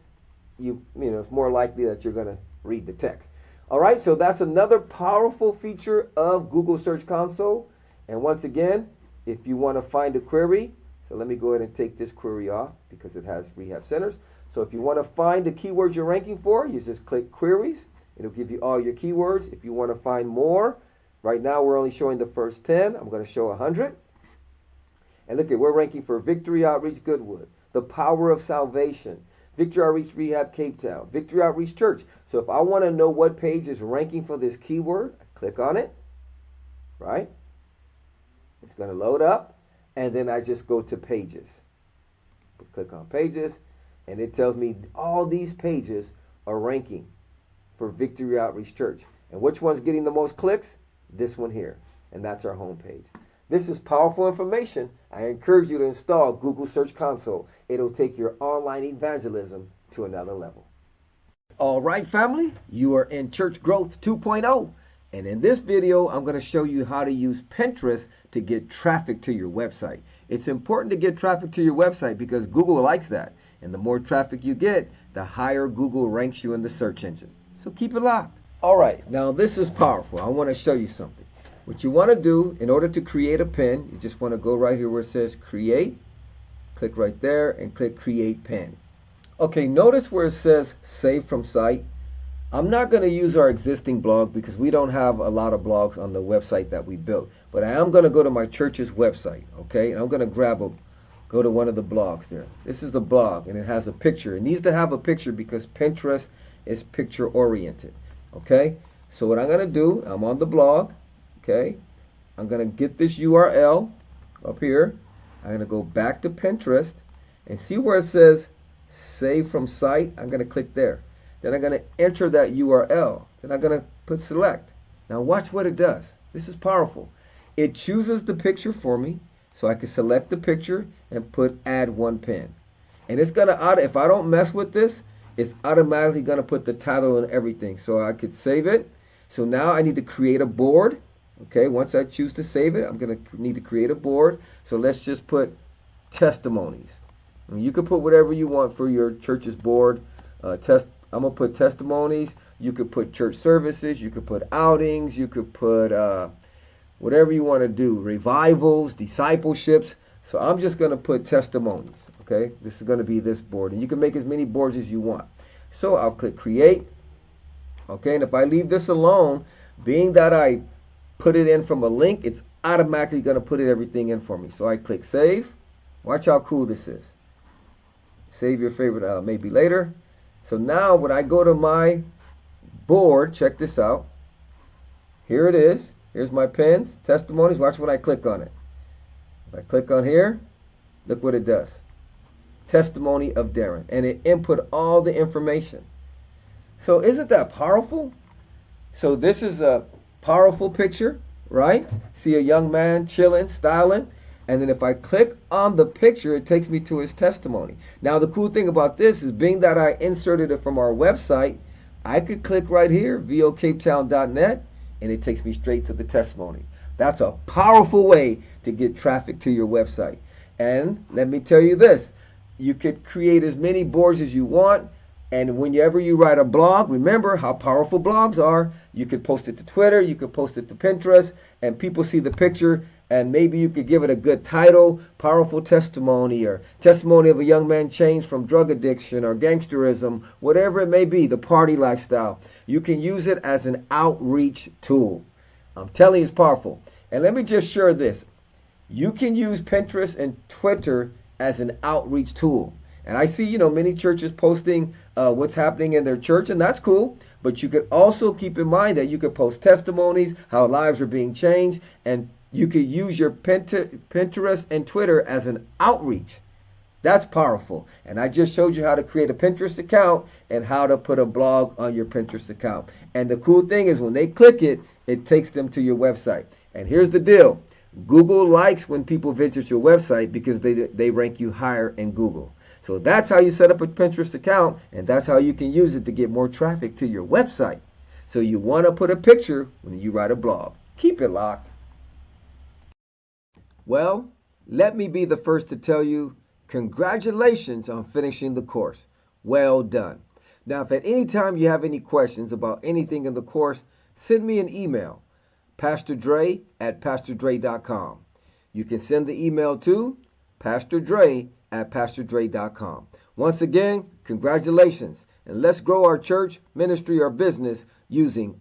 it's more likely that you're going to read the text. All right, so that's another powerful feature of Google Search Console. And once again, If you want to find a query, so let me go ahead and take this query off because it has rehab centers. So if you want to find the keywords you're ranking for, you just click queries. It'll give you all your keywords. If you want to find more, right now we're only showing the first 10. I'm going to show 100. And look at, we're ranking for Victory Outreach Goodwood, The Power of Salvation, Victory Outreach Rehab Cape Town, Victory Outreach Church. So if I want to know what page is ranking for this keyword, I click on it, right? It's going to load up, and then I just go to pages. Click on pages, and it tells me all these pages are ranking for Victory Outreach Church. And which one's getting the most clicks? This one here, and that's our home page. This is powerful information. I encourage you to install Google Search Console. It'll take your online evangelism to another level. All right, family, you are in Church Growth 2.0. And in this video, I'm going to show you how to use Pinterest to get traffic to your website. It's important to get traffic to your website because Google likes that. And the more traffic you get, the higher Google ranks you in the search engine. So keep it locked. All right, now this is powerful. I want to show you something. What you want to do in order to create a pin, you just want to go right here where it says create, click right there and click create pin. Okay, notice where it says save from site. I'm not going to use our existing blog because we don't have a lot of blogs on the website that we built, but I am going to go to my church's website, okay? And I'm going to go to one of the blogs there. This is a blog and it has a picture. It needs to have a picture because Pinterest is picture oriented, okay? So what I'm going to do, I'm on the blog. Okay, I'm going to get this URL up here. I'm going to go back to Pinterest and see where it says save from site. I'm going to click there. Then I'm going to enter that URL. Then I'm going to put select. Now watch what it does. This is powerful. It chooses the picture for me so I can select the picture and put add one pin. And it's going to, if I don't mess with this, it's automatically going to put the title and everything. So I could save it. So now I need to create a board. Okay, once I choose to save it, I'm going to need to create a board. So let's just put testimonies. I mean, you can put whatever you want for your church's board. I'm going to put testimonies. You could put church services. You could put outings. You could put whatever you want to do. Revivals, discipleships. So I'm just going to put testimonies. Okay, this is going to be this board. And you can make as many boards as you want. So I'll click create. Okay, and if I leave this alone, being that I put it in from a link, it's automatically going to put everything in for me. So I click save. Watch how cool this is. Save your favorite maybe later. So now when I go to my board, check this out. Here it is. Here's my pins, testimonies. Watch when I click on it. If I click on here, look what it does. Testimony of Darren. And it input all the information. So isn't that powerful? So this is a powerful picture, right? See a young man chilling, styling. And then if I click on the picture, it takes me to his testimony. Now, the cool thing about this is being that I inserted it from our website, I could click right here, vocapetown.net, and it takes me straight to the testimony. That's a powerful way to get traffic to your website. And let me tell you this, you could create as many boards as you want. And whenever you write a blog, remember how powerful blogs are. You could post it to Twitter, you could post it to Pinterest, and people see the picture, and maybe you could give it a good title, powerful testimony, or testimony of a young man changed from drug addiction or gangsterism, whatever it may be, the party lifestyle. You can use it as an outreach tool. I'm telling you, it's powerful. And let me just share this. You can use Pinterest and Twitter as an outreach tool. And I see, many churches posting what's happening in their church, and that's cool. But you could also keep in mind that you could post testimonies, how lives are being changed, and you could use your Pinterest and Twitter as an outreach. That's powerful. And I just showed you how to create a Pinterest account and how to put a blog on your Pinterest account. And the cool thing is when they click it, it takes them to your website. And here's the deal. Google likes when people visit your website because they rank you higher in Google. So that's how you set up a Pinterest account, and that's how you can use it to get more traffic to your website. So you want to put a picture when you write a blog. Keep it locked. Well, let me be the first to tell you, congratulations on finishing the course. Well done. Now, if at any time you have any questions about anything in the course, send me an email, PastorDre@PastorDre.com. you can send the email to pastordre@pastordre.com. Once again, congratulations, and let's grow our church, ministry, or business using